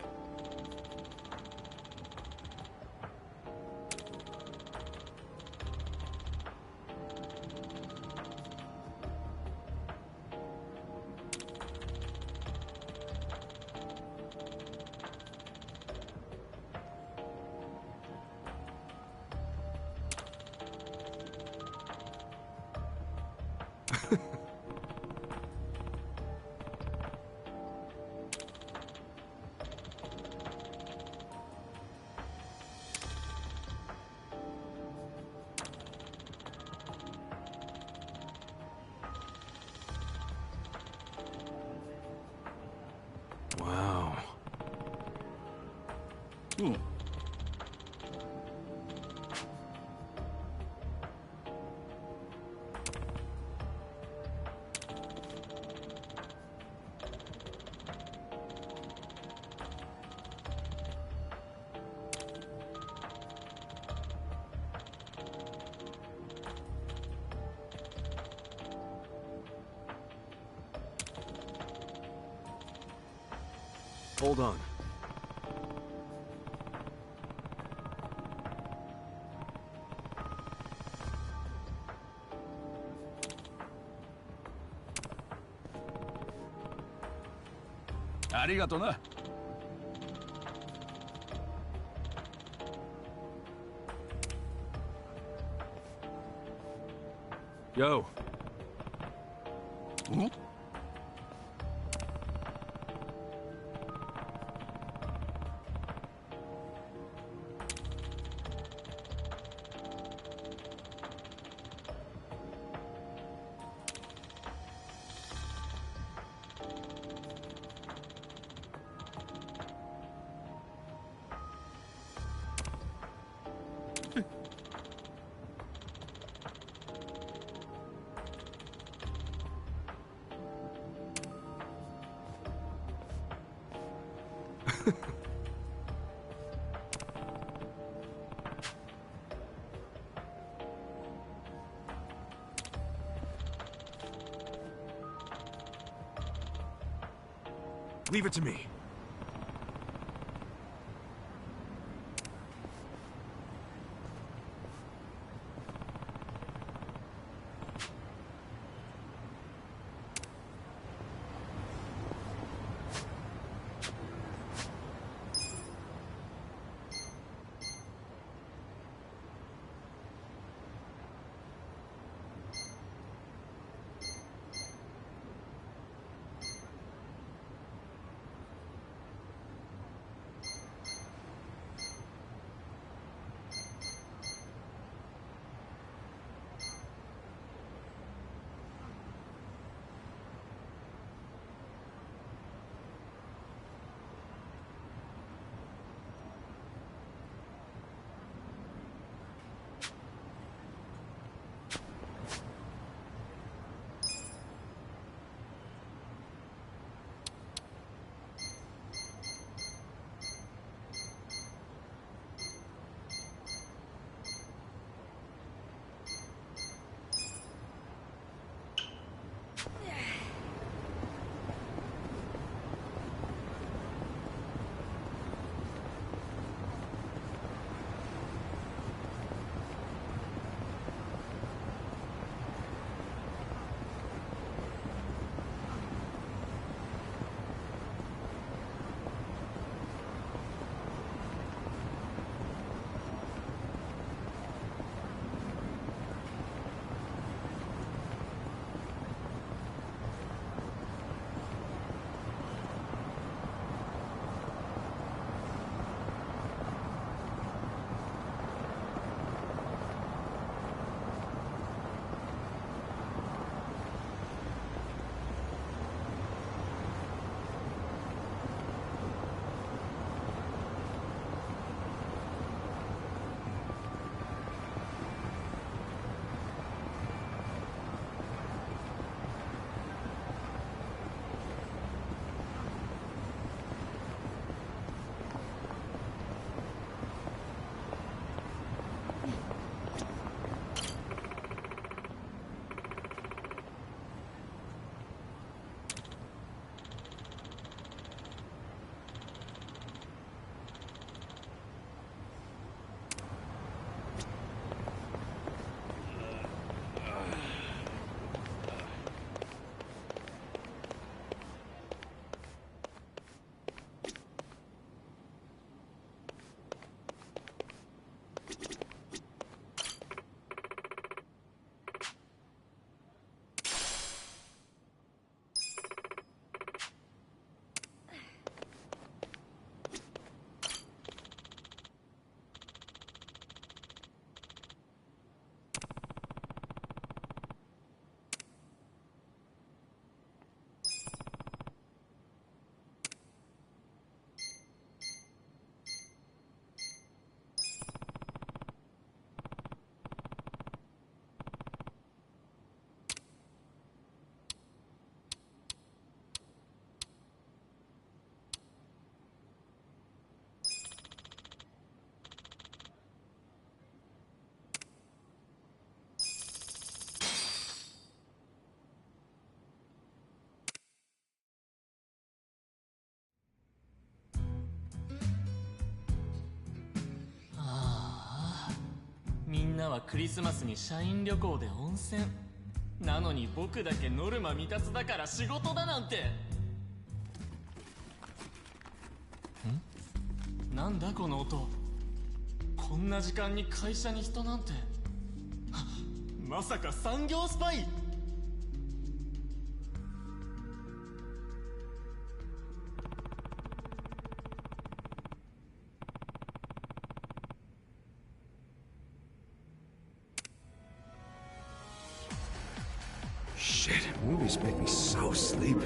？Wow. Hold on. Arigato na. Yo. Hmm? Leave it to me. はクリスマスに社員旅行で温泉。なのに僕だけノルマ未達だから仕事だなんて。なんだこの音。こんな時間に会社に人なんて。まさか産業スパイ。Shit, movies make me so sleepy.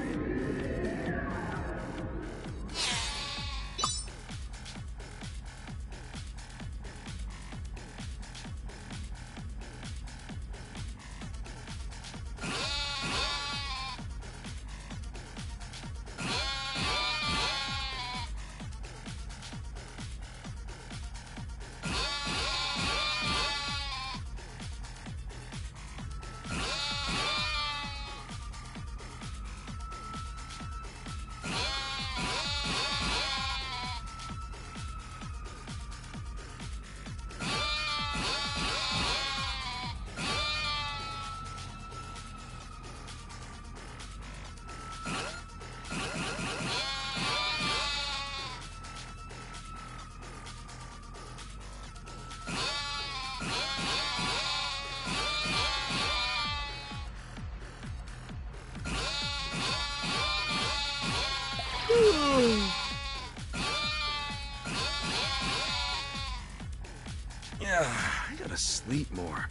Yeah, I gotta sleep more.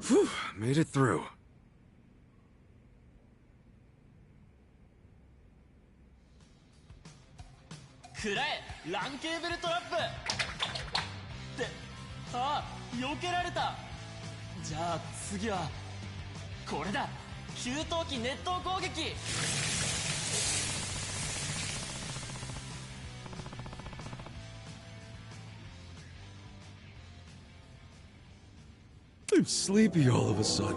Phew, made it through. くらえランケーブルトラップって避けられた。じゃあ次はこれだ。給湯器熱湯攻撃。I'm sleepy all of a sudden.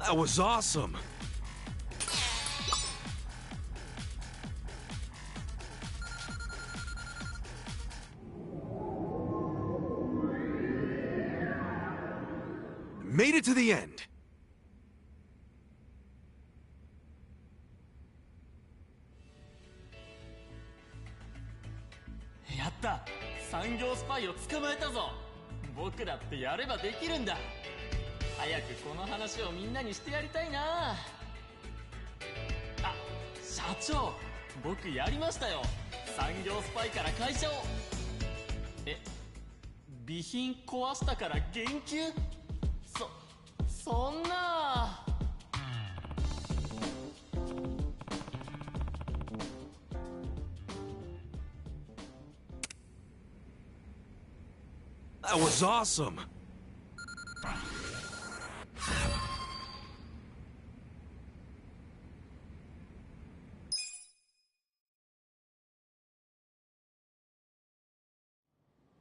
That was awesome! Made it to the end!やった！産業スパイを捕まえたぞ。僕だってやればできるんだ。早くこの話をみんなにしてやりたいな。あ、社長、僕やりましたよ。産業スパイから会社を。備品壊したから減給？そんな。That was awesome!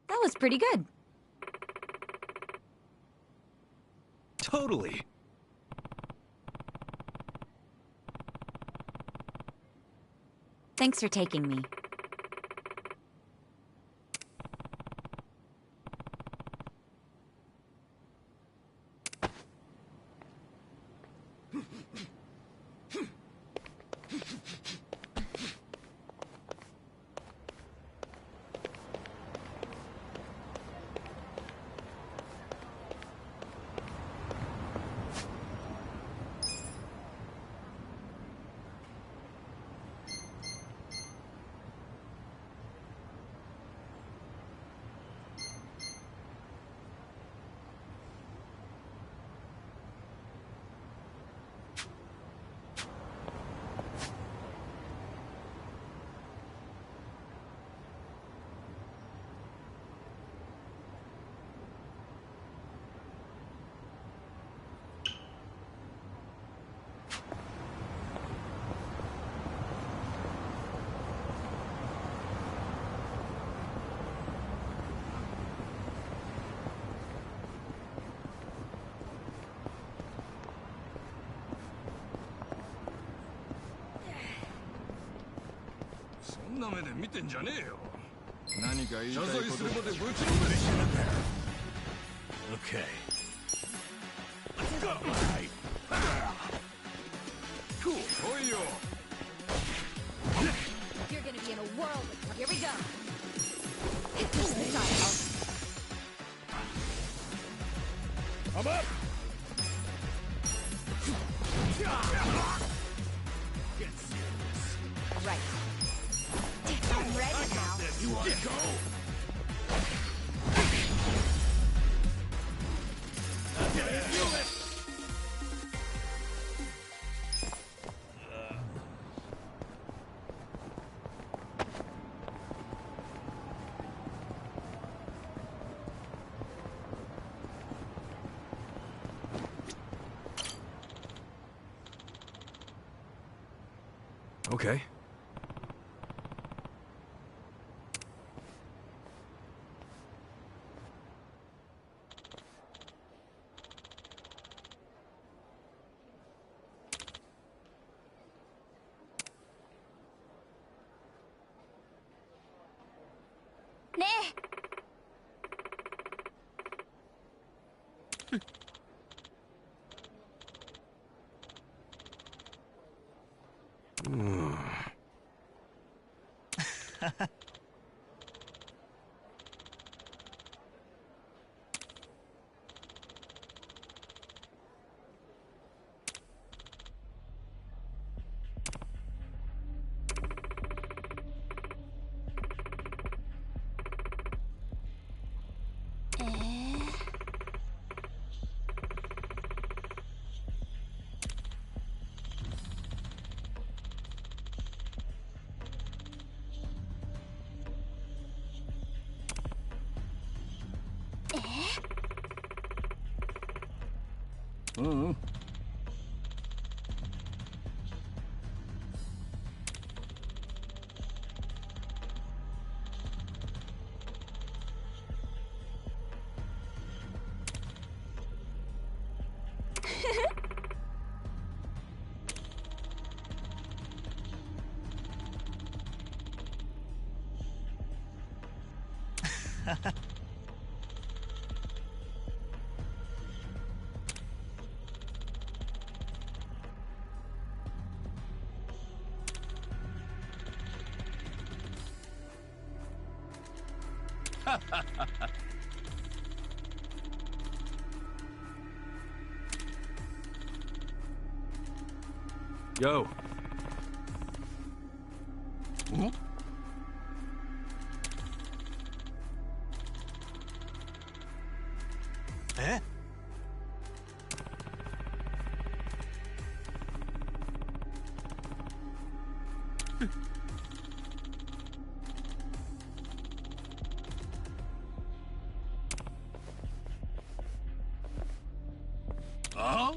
That was pretty good. Totally. Thanks for taking me. んな目で見てんじゃねえよ。何か言いたいこと謝罪するまでぶちのめし Okay. Let's go! Right. Cool. Oh, yo. You're gonna be in a whirl. Here we go. Hit this style. I'm up! Get serious. Right. I'm ready now. You want to go? Okay. Yo. Eh? Huh?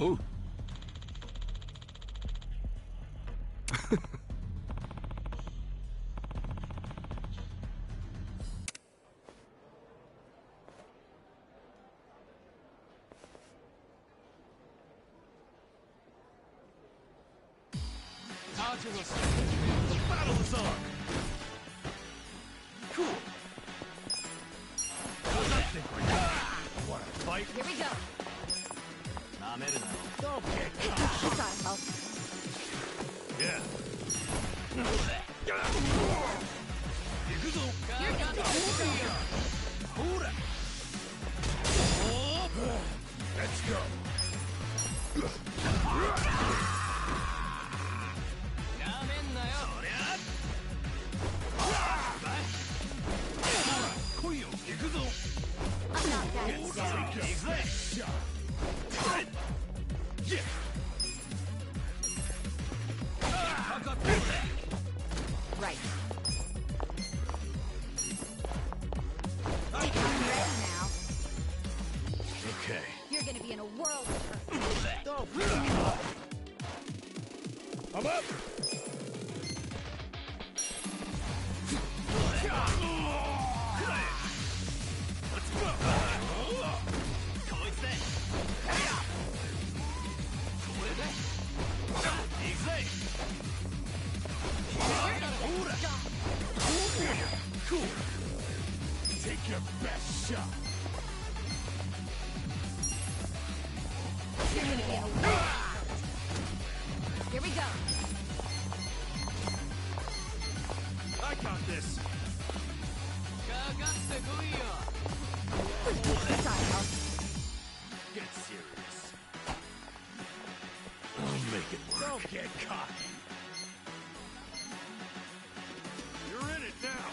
Oh. The battle is on! Cool! How's that think right now? Want to fight? Here we go. Don't get It's our help. Yeah. You're gonna Hold it! Let's go! I'm not that easy. Right. I'm ready now. Okay. You're gonna be in a whirl. Come up! Let's go! Cool. Take your best shot. You're gonna get away. Here we go. I got this. Get serious. I'll make it work. Don't get cocky. You're in it now.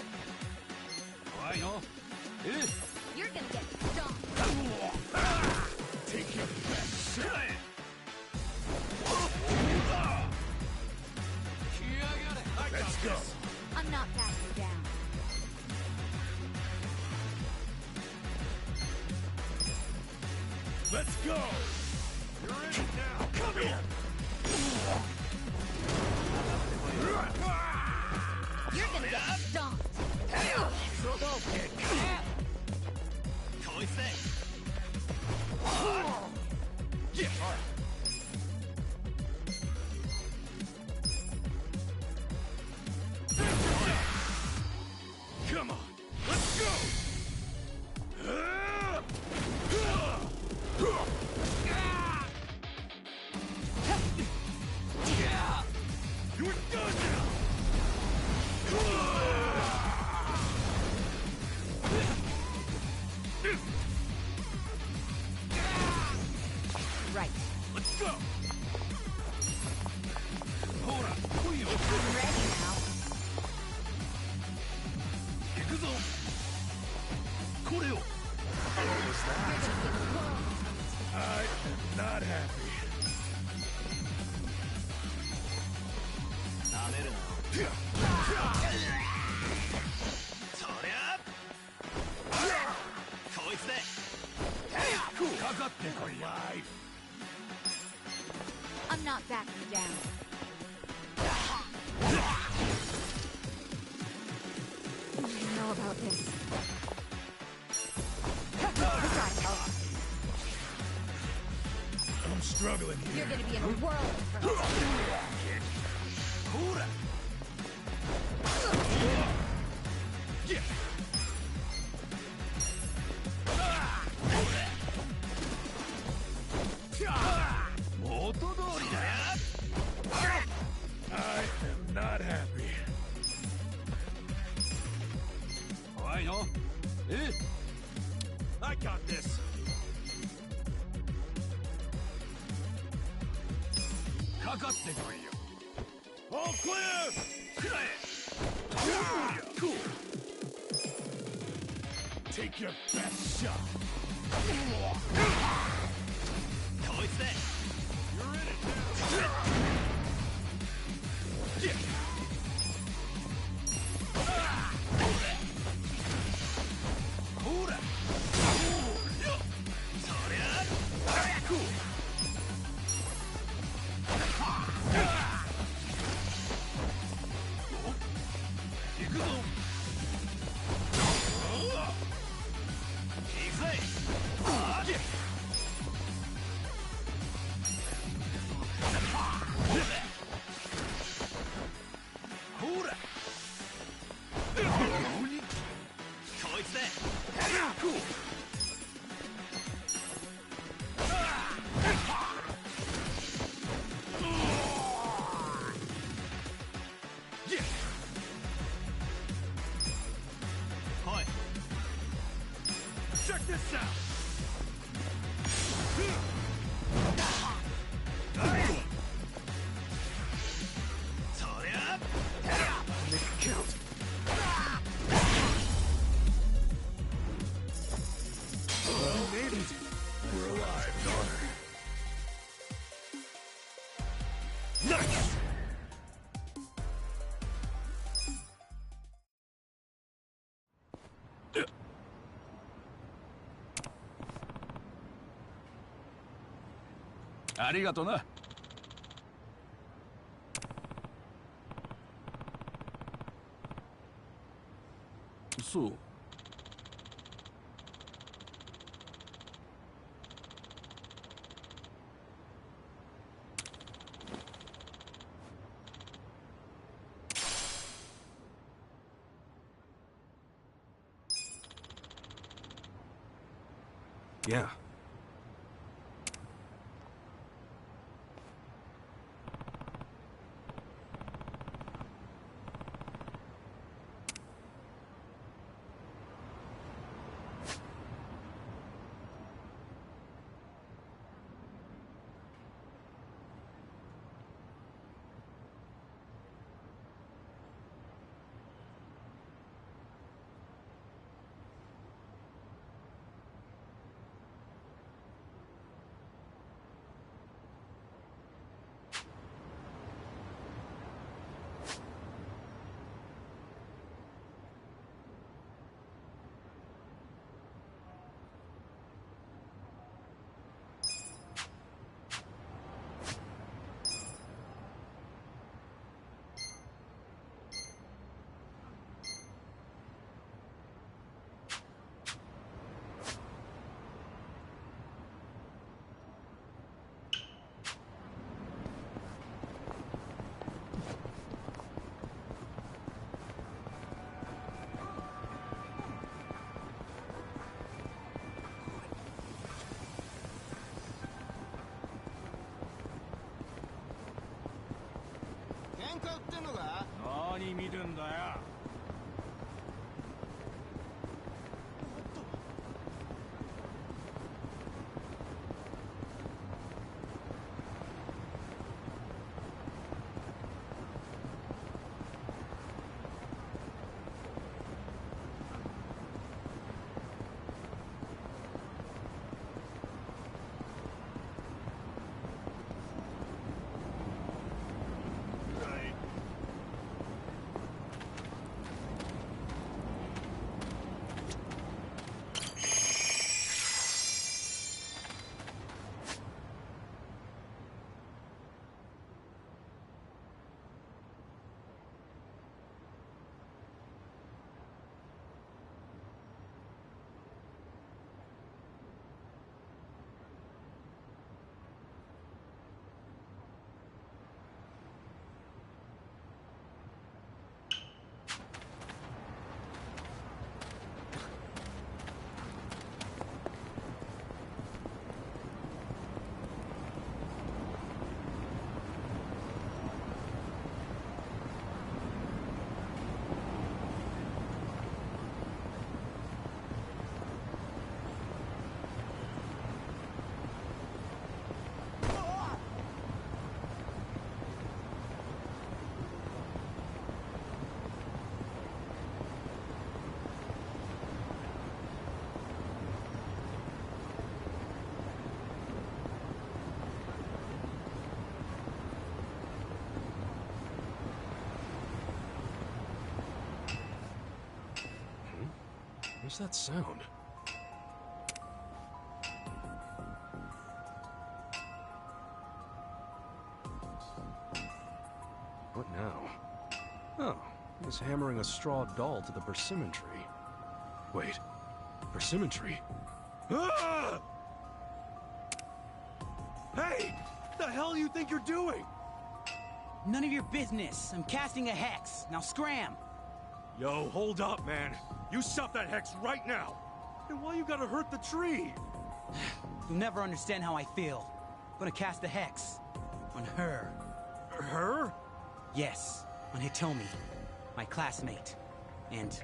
You're gonna get stomped. Take your best shot. Let's go. I'm not backing down. Let's go. You're in it now. Come in. You're gonna get stomped. Don't get caught. Yeah. Come on, let's go! You're done now! Right. Let's go! Hold on. I'm ready now. Yakuza! Koreo! What was that? I am not happy. Alive. I'm not backing down. I don't know about this. I'm struggling here. You're gonna be in a whirl of Yeah. I am not happy. I got this. All clear! Cool. Take your best shot. You're in it now. Yeah. Cool. Check this out! Make it count. We made it. We're alive, daughter. Nice! そう。Yeah.何見てんだよ。What's that sound? What now? Oh, he's hammering a straw doll to the persimmon tree. Wait, persimmon tree? Ah! Hey! The hell you think you're doing? None of your business. I'm casting a hex. Now scram! Yo, hold up, man. You stop that hex right now! And why you gotta hurt the tree? You'll never understand how I feel. I'm gonna cast a hex. On her. Her? Yes, on Hitomi. My classmate. And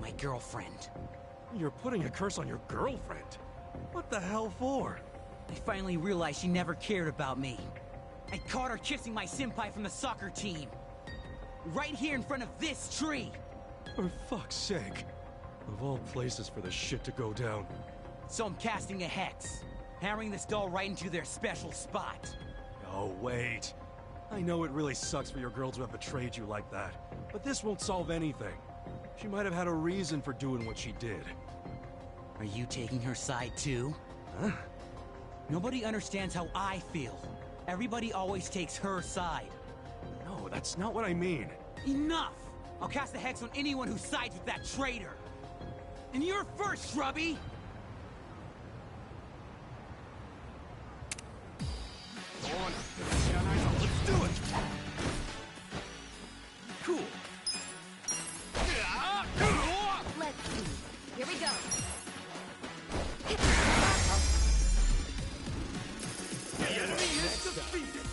my girlfriend. You're putting a curse on your girlfriend? What the hell for? I finally realized she never cared about me. I caught her kissing my senpai from the soccer team. Right here in front of this tree! For fuck's sake. Of all places for the shit to go down. So I'm casting a hex. Hammering this doll right into their special spot. Oh, wait. I know it really sucks for your girl to have betrayed you like that, but this won't solve anything. She might have had a reason for doing what she did. Are you taking her side too? Huh? Nobody understands how I feel. Everybody always takes her side. No, that's not what I mean. Enough! I'll cast a hex on anyone who sides with that traitor. And you're first, Shrubby! Let's do it! Cool. Let's see. Here we go. The enemy is defeated!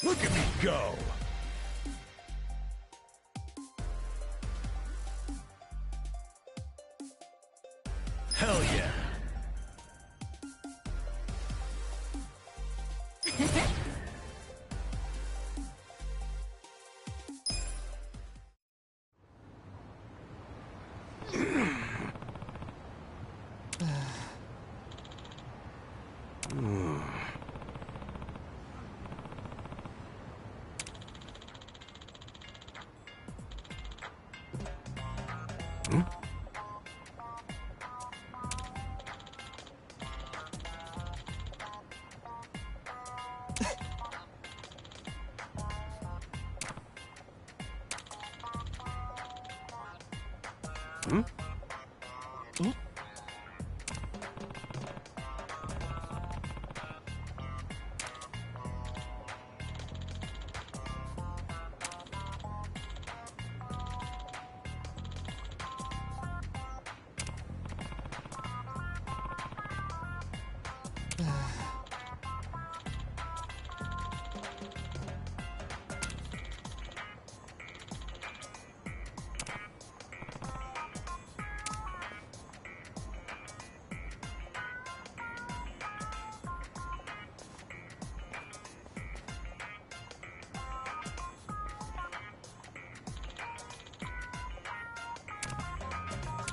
Look at me go! Hell yeah!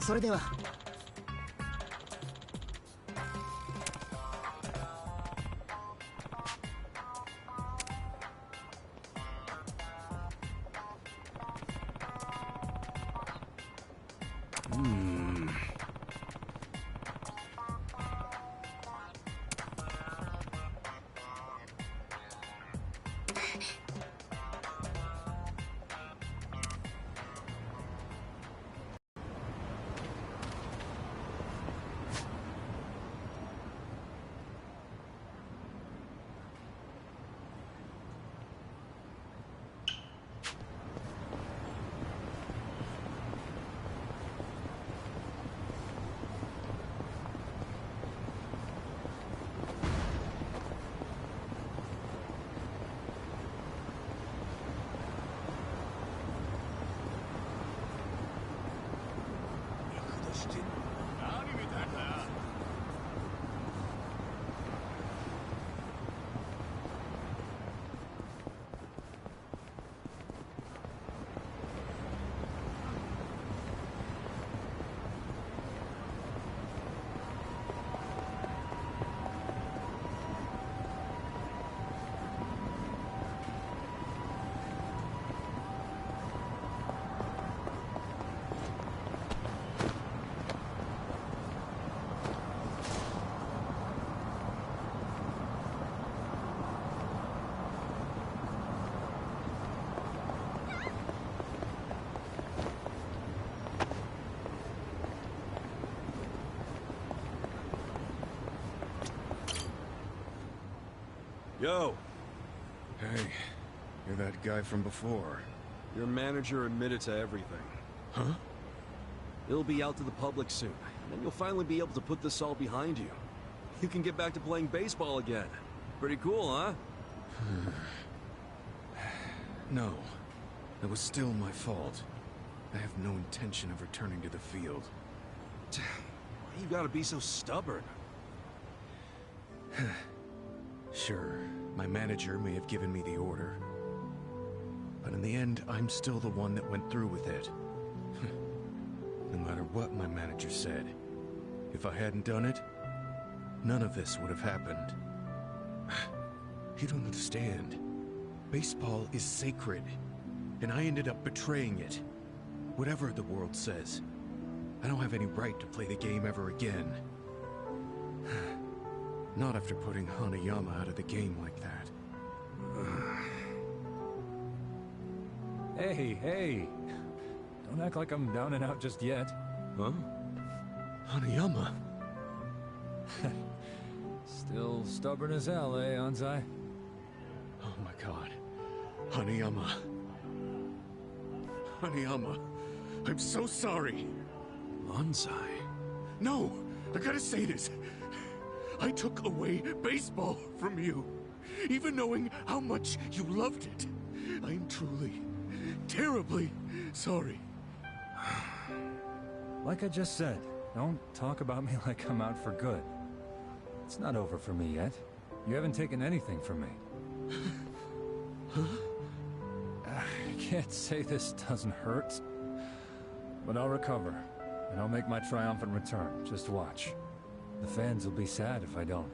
Soでは。Yo! Hey, you're that guy from before. Your manager admitted to everything. Huh? It'll be out to the public soon, and then you'll finally be able to put this all behind you. You can get back to playing baseball again. Pretty cool, huh? No. That was still my fault. I have no intention of returning to the field. Why you gotta be so stubborn? Sure, my manager may have given me the order. But in the end, I'm still the one that went through with it. No matter what my manager said, if I hadn't done it, none of this would have happened. You don't understand. Baseball is sacred, and I ended up betraying it. Whatever the world says, I don't have any right to play the game ever again. Not after putting Hanayama out of the game like that. Hey, hey. Don't act like I'm down and out just yet. Huh? Hanayama. Still stubborn as hell, eh, Anzai? Oh my god. Hanayama. Hanayama. I'm so sorry. Anzai? No! I gotta say this. I took away baseball from you. Even knowing how much you loved it. I'm truly, terribly sorry. Like I just said, don't talk about me like I'm out for good. It's not over for me yet. You haven't taken anything from me. I can't say this doesn't hurt, but I'll recover, and I'll make my triumphant return. Just watch. The fans will be sad if I don't.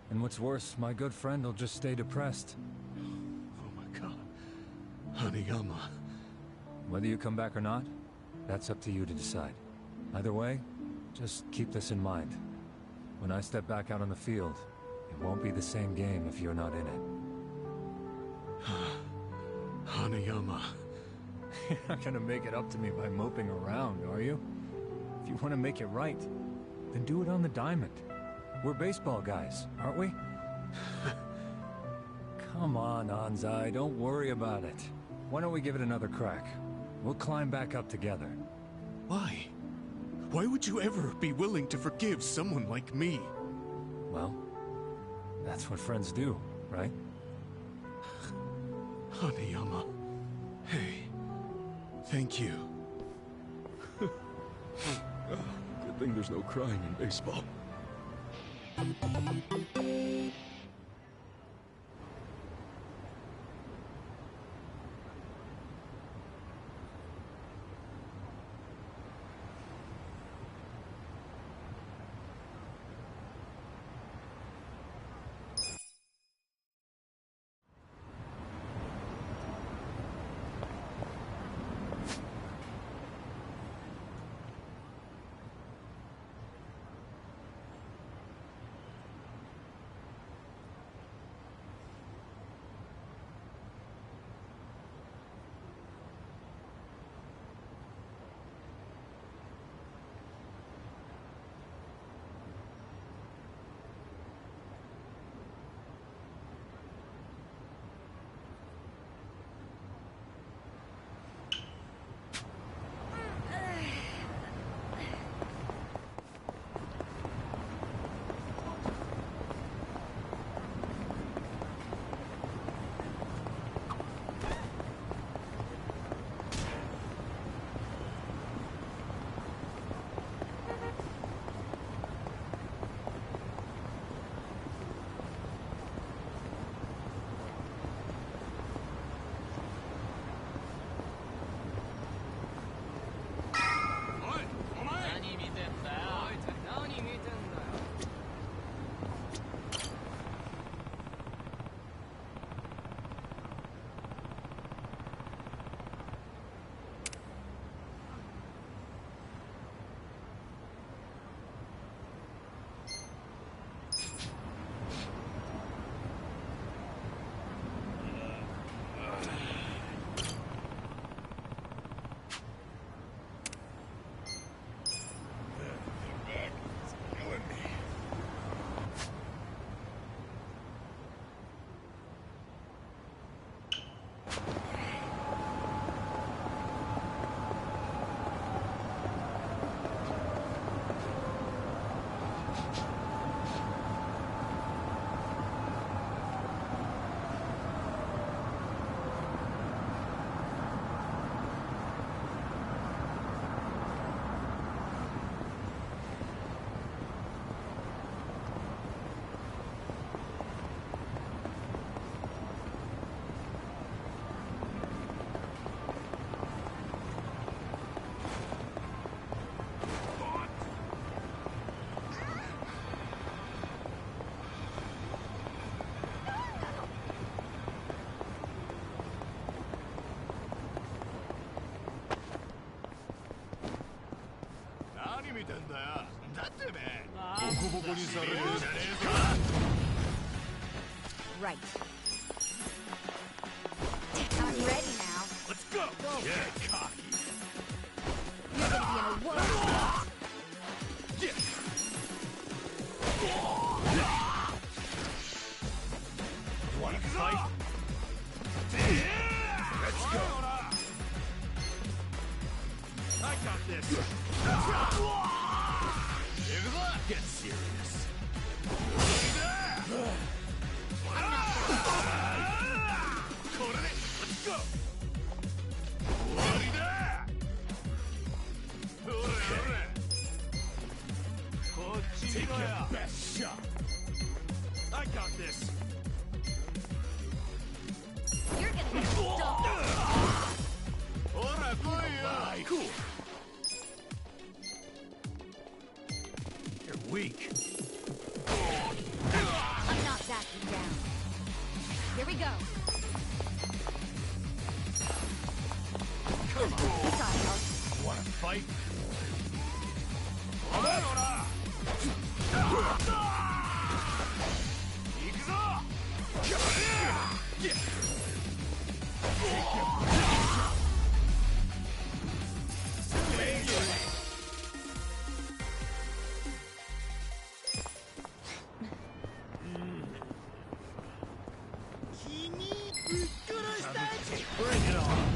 And what's worse, my good friend will just stay depressed. Oh my god. Hanayama. Whether you come back or not, that's up to you to decide. Either way, just keep this in mind. When I step back out on the field, it won't be the same game if you're not in it. Hanayama. You're not gonna make it up to me by moping around, are you? If you want to make it right, then do it on the diamond. We're baseball guys, aren't we? Come on, Anzai, don't worry about it. Why don't we give it another crack? We'll climb back up together. Why? Why would you ever be willing to forgive someone like me? Well, that's what friends do, right? Hanayama. Hey, thank you. Good thing there's no crying in baseball. Right. I'm ready now. Let's go! Get cocky. a world. Wanna fight? Let's go. I got this. Get serious. Let's go. Take your best shot. I got this. You're gonna get stomped. Cool. You're weak. I'm not backing down. Here we go. Come on. This ought to help. Wanna fight? Bring it on.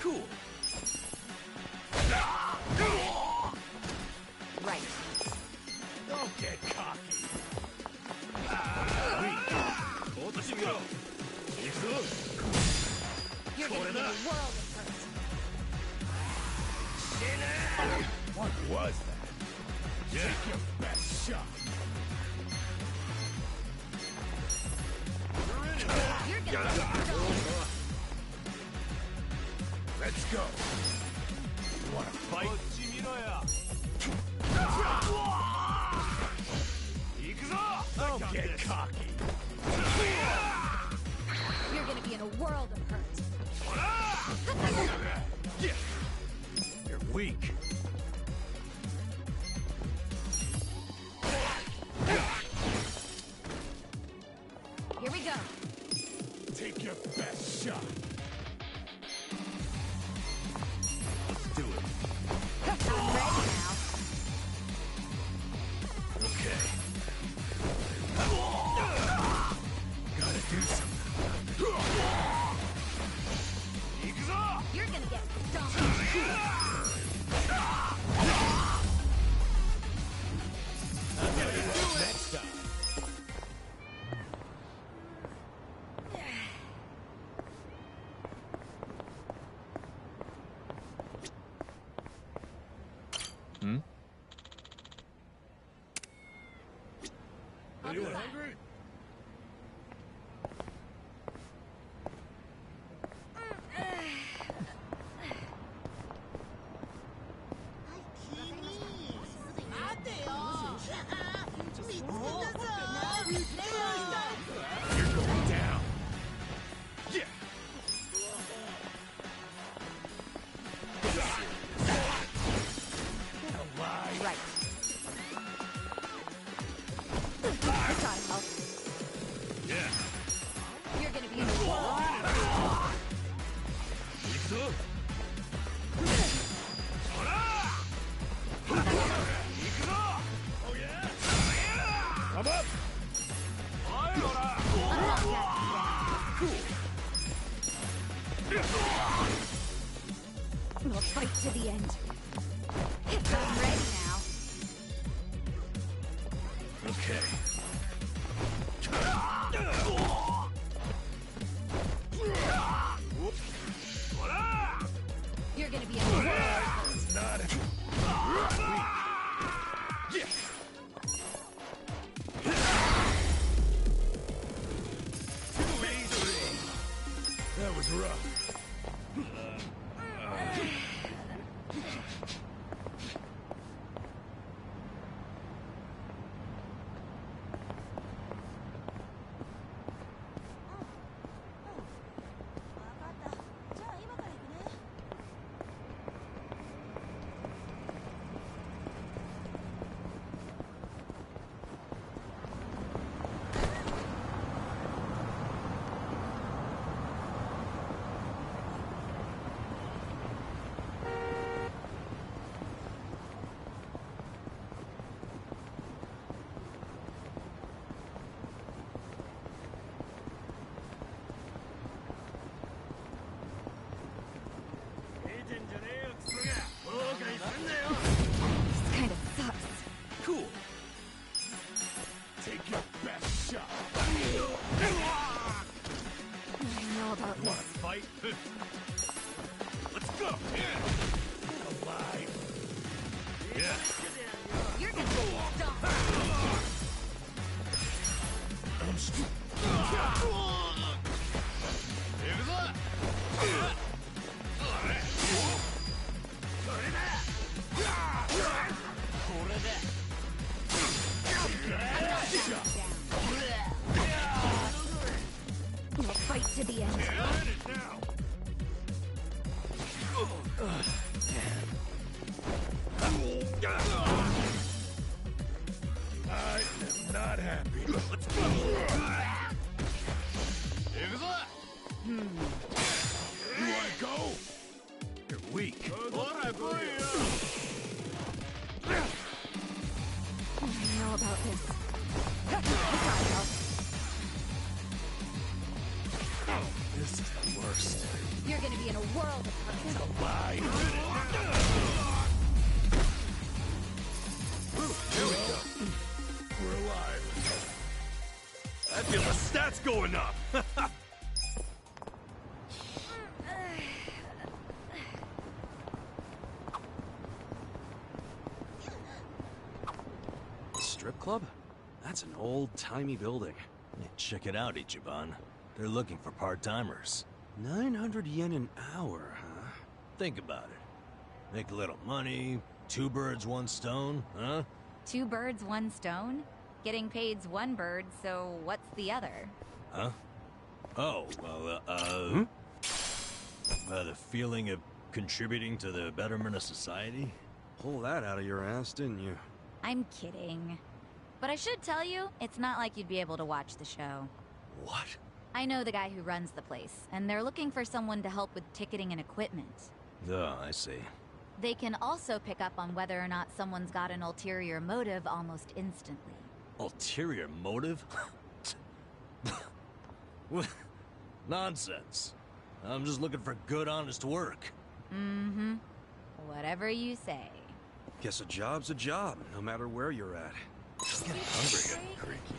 Cool. Right. Don't get cocky. Let's go. You're gonna be in a world of hurt. What was that? Take your best shot. You're gonna get stomped. Let's go. You wanna fight? Don't get cocky. You're gonna be in a world of hurt. You're weak. Here we go. Take your best shot. Let's do it. I'm ready now. Okay. Gotta do something. You're gonna get stomped. Next time. Hmm? I'll be Anyone back. hungry? You're going down. Yeah. Right. This ought to help. Yeah. You're gonna be in a world. Oh yeah. I'm up. I'm not backing down. Cool. We'll fight to the end. I'm ready now. Okay. You're gonna be in a world. Not a... Yeah. That was rough. Let's go! Alive! Yeah. You're gonna get stomped. We'll fight to the end. I am not happy. Let's go! You wanna go? You're weak. I don't know about this. This is the worst. You're gonna be in a world of hurt. Bye. Here we go. We're alive. I feel the stats going up. Strip club? That's an old-timey building. Yeah, check it out, Ichiban. They're looking for part-timers. 900 yen an hour, huh? Think about it. Make a little money, 2 birds, 1 stone, huh? 2 birds, 1 stone? Getting paid's 1 bird, so what's the other? Huh? Oh, well, the feeling of contributing to the betterment of society? Pull that out of your ass, didn't you? I'm kidding. But I should tell you, it's not like you'd be able to watch the show. What? I know the guy who runs the place, and they're looking for someone to help with ticketing and equipment. Oh, I see. They can also pick up on whether or not someone's got an ulterior motive almost instantly. Ulterior motive? Nonsense. I'm just looking for good, honest work. Mm-hmm. Whatever you say. Guess a job's a job, no matter where you're at. I'm getting hungry and creaky.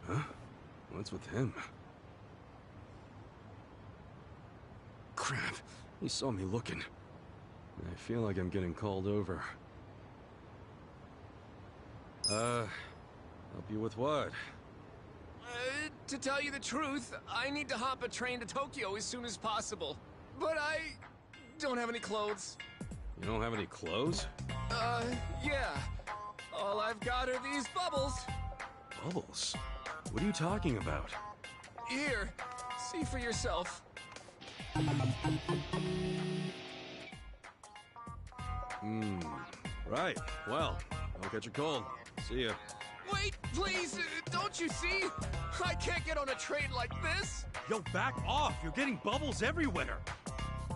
Huh? What's with him? Crap. He saw me looking. I feel like I'm getting called over. Help you with what? To tell you the truth, I need to hop a train to Tokyo as soon as possible. But I don't have any clothes. You don't have any clothes? Yeah. All I've got are these bubbles. Bubbles? What are you talking about? Here, see for yourself. Right. Well, don't catch a cold. See ya. Wait, please, don't you see? I can't get on a train like this. Yo, back off! You're getting bubbles everywhere!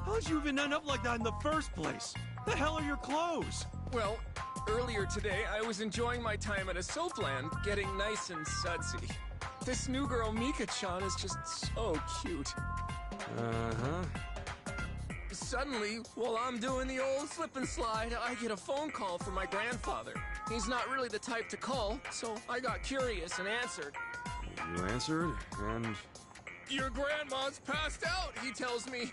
How'd you even end up like that in the first place? The hell are your clothes? Well, earlier today, I was enjoying my time at a soapland, getting nice and sudsy. This new girl, Mika-chan, is just so cute. Uh-huh. Suddenly, while I'm doing the old slip and slide, I get a phone call from my grandfather. He's not really the type to call, so I got curious and answered. You answered, and... Your grandma's passed out, he tells me.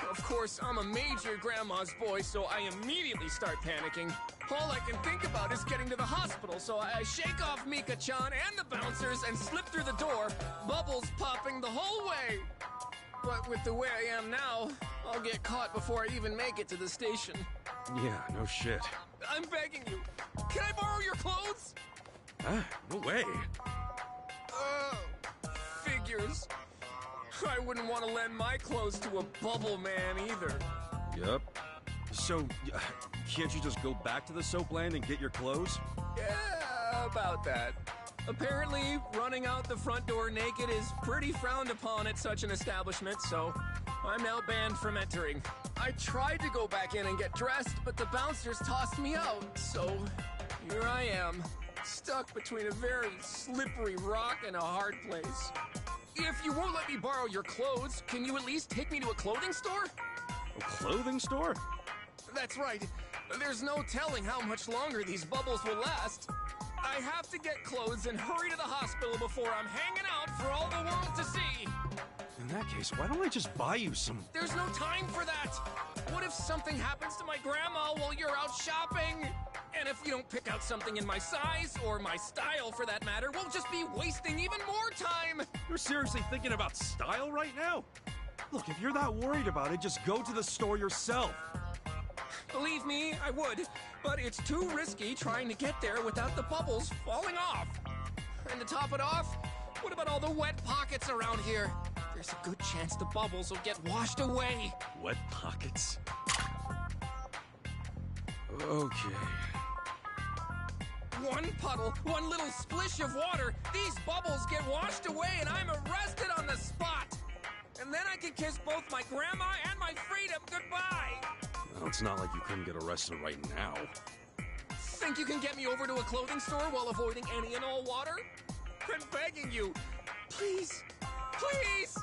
Of course, I'm a major grandma's boy, so I immediately start panicking. All I can think about is getting to the hospital, so I shake off Mika-chan and the bouncers and slip through the door, bubbles popping the whole way. But with the way I am now, I'll get caught before I even make it to the station. Yeah, no shit. I'm begging you. Can I borrow your clothes? No way. Figures. I wouldn't want to lend my clothes to a bubble man either. Yep. So, can't you just go back to the soapland and get your clothes? Yeah, about that. Apparently, running out the front door naked is pretty frowned upon at such an establishment, so I'm now banned from entering. I tried to go back in and get dressed, but the bouncers tossed me out, so here I am, stuck between a very slippery rock and a hard place. If you won't let me borrow your clothes, can you at least take me to a clothing store? A clothing store? That's right. There's no telling how much longer these bubbles will last. I have to get clothes and hurry to the hospital before I'm hanging out for all the world to see. In that case, why don't I just buy you some... There's no time for that. What if something happens to my grandma while you're out shopping? And if you don't pick out something in my size, or my style for that matter, we'll just be wasting even more time. You're seriously thinking about style right now? Look, if you're that worried about it, just go to the store yourself. Believe me, I would. But it's too risky trying to get there without the bubbles falling off. And to top it off, what about all the wet pockets around here? There's a good chance the bubbles will get washed away. Wet pockets? Okay. One puddle, one little splish of water, these bubbles get washed away and I'm arrested on the spot. And then I can kiss both my grandma and my freedom goodbye. Well, it's not like you couldn't get arrested right now. Think you can get me over to a clothing store while avoiding any and all water? I'm begging you. Please. Please!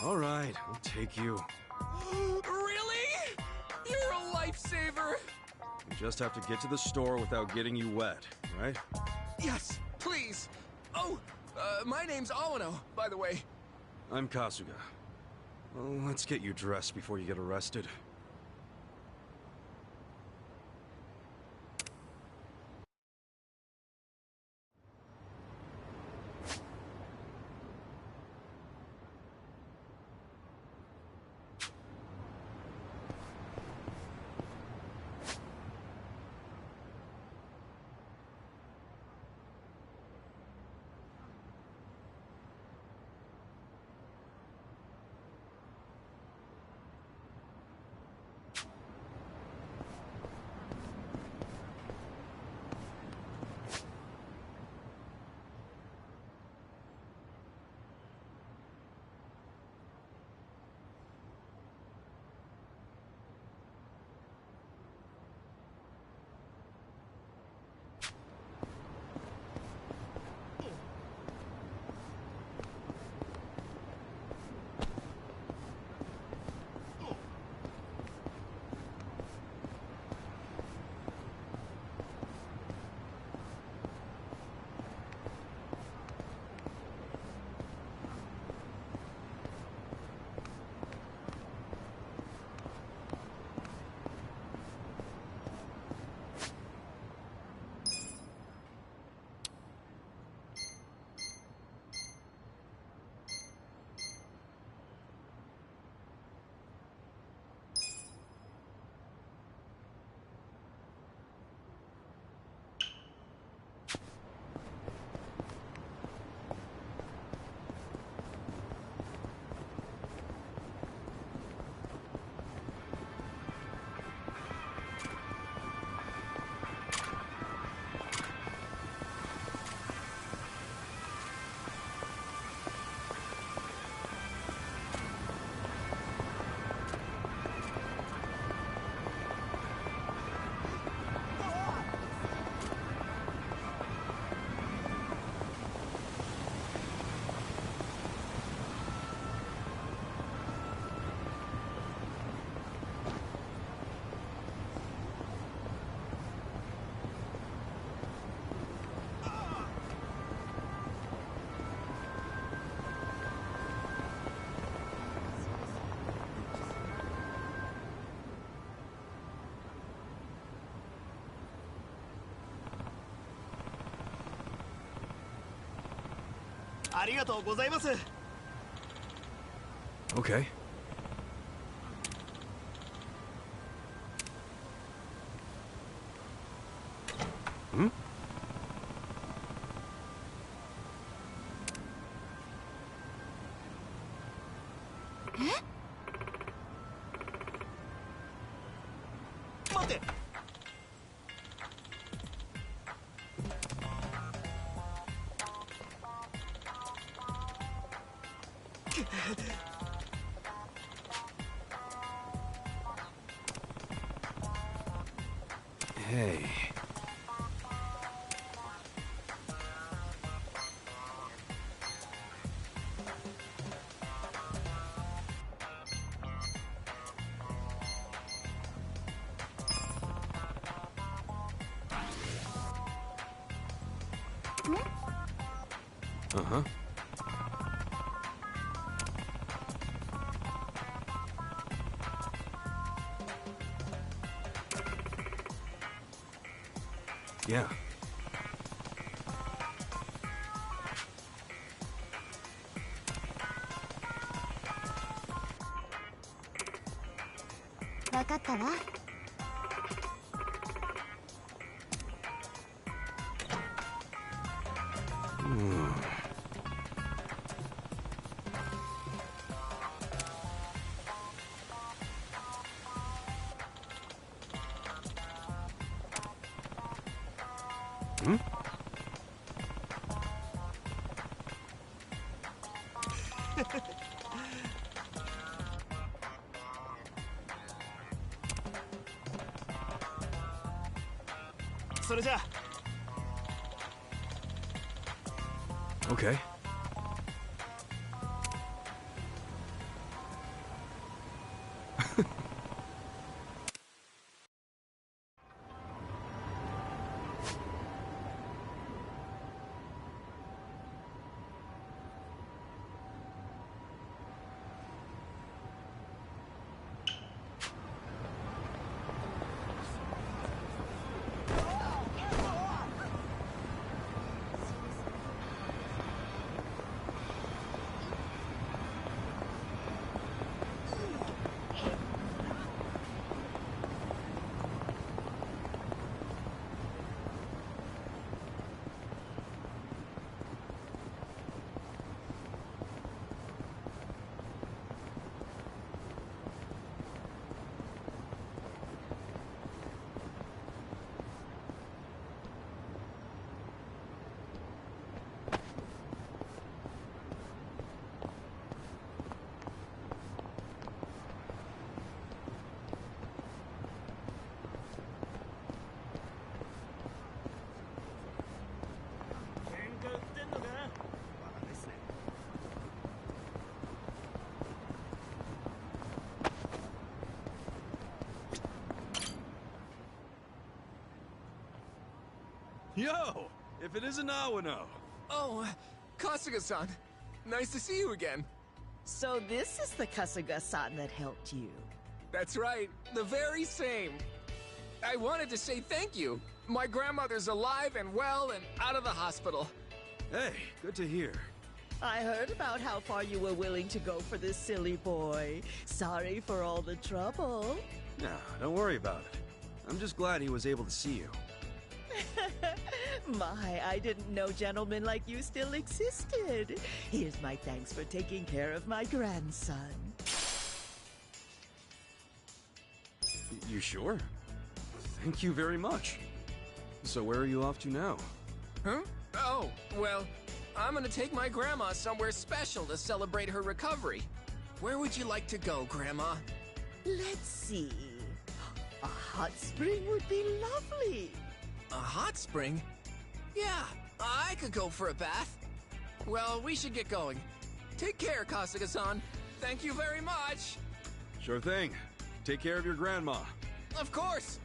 All right, I'll take you. Really? You're a lifesaver. You just have to get to the store without getting you wet, right? Yes, please. Oh, my name's Awano, by the way. I'm Kasuga. Well, let's get you dressed before you get arrested. Okay. Hmm? Hey. Uh-huh. Yeah. Hmm? それじゃあ。Okay. Yo! If it isn't Awano! Oh, Kasuga-san. Nice to see you again. So this is the Kasuga-san that helped you. That's right, the very same. I wanted to say thank you. My grandmother's alive and well and out of the hospital. Hey, good to hear. I heard about how far you were willing to go for this silly boy. Sorry for all the trouble. Nah, don't worry about it. I'm just glad he was able to see you. My, I didn't know gentlemen like you still existed. Here's my thanks for taking care of my grandson. You sure? Thank you very much. So where are you off to now? Huh? Oh, well, I'm gonna take my grandma somewhere special to celebrate her recovery. Where would you like to go, Grandma? Let's see. A hot spring would be lovely. A hot spring? Yeah, I could go for a bath. Well, we should get going. Take care, Kasuga-san. Thank you very much. Sure thing. Take care of your grandma. Of course.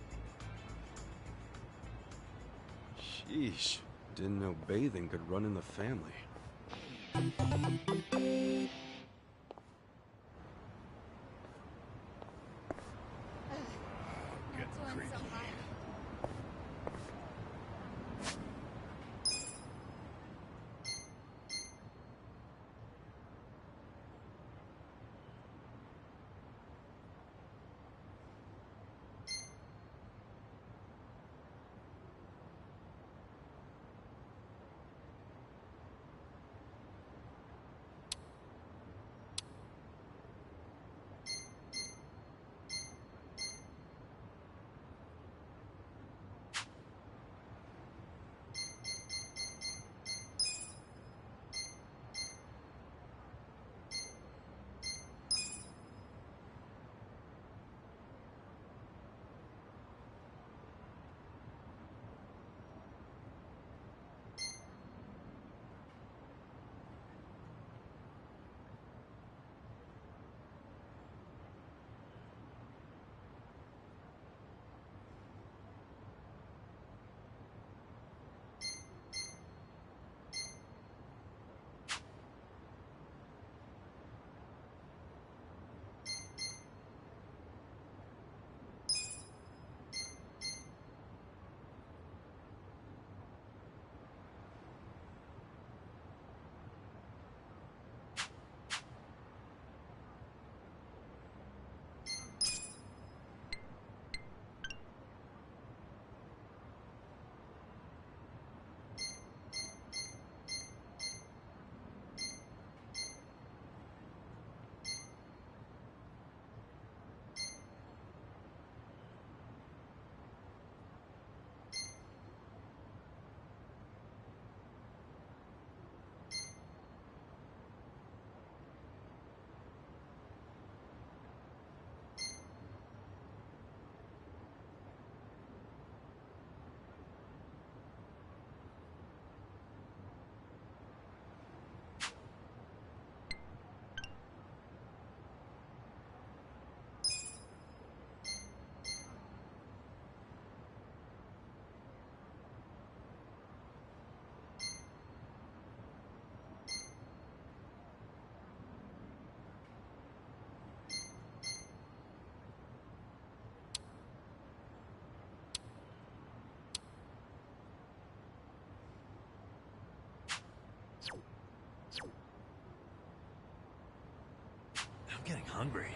Sheesh. Didn't know bathing could run in the family. hungry.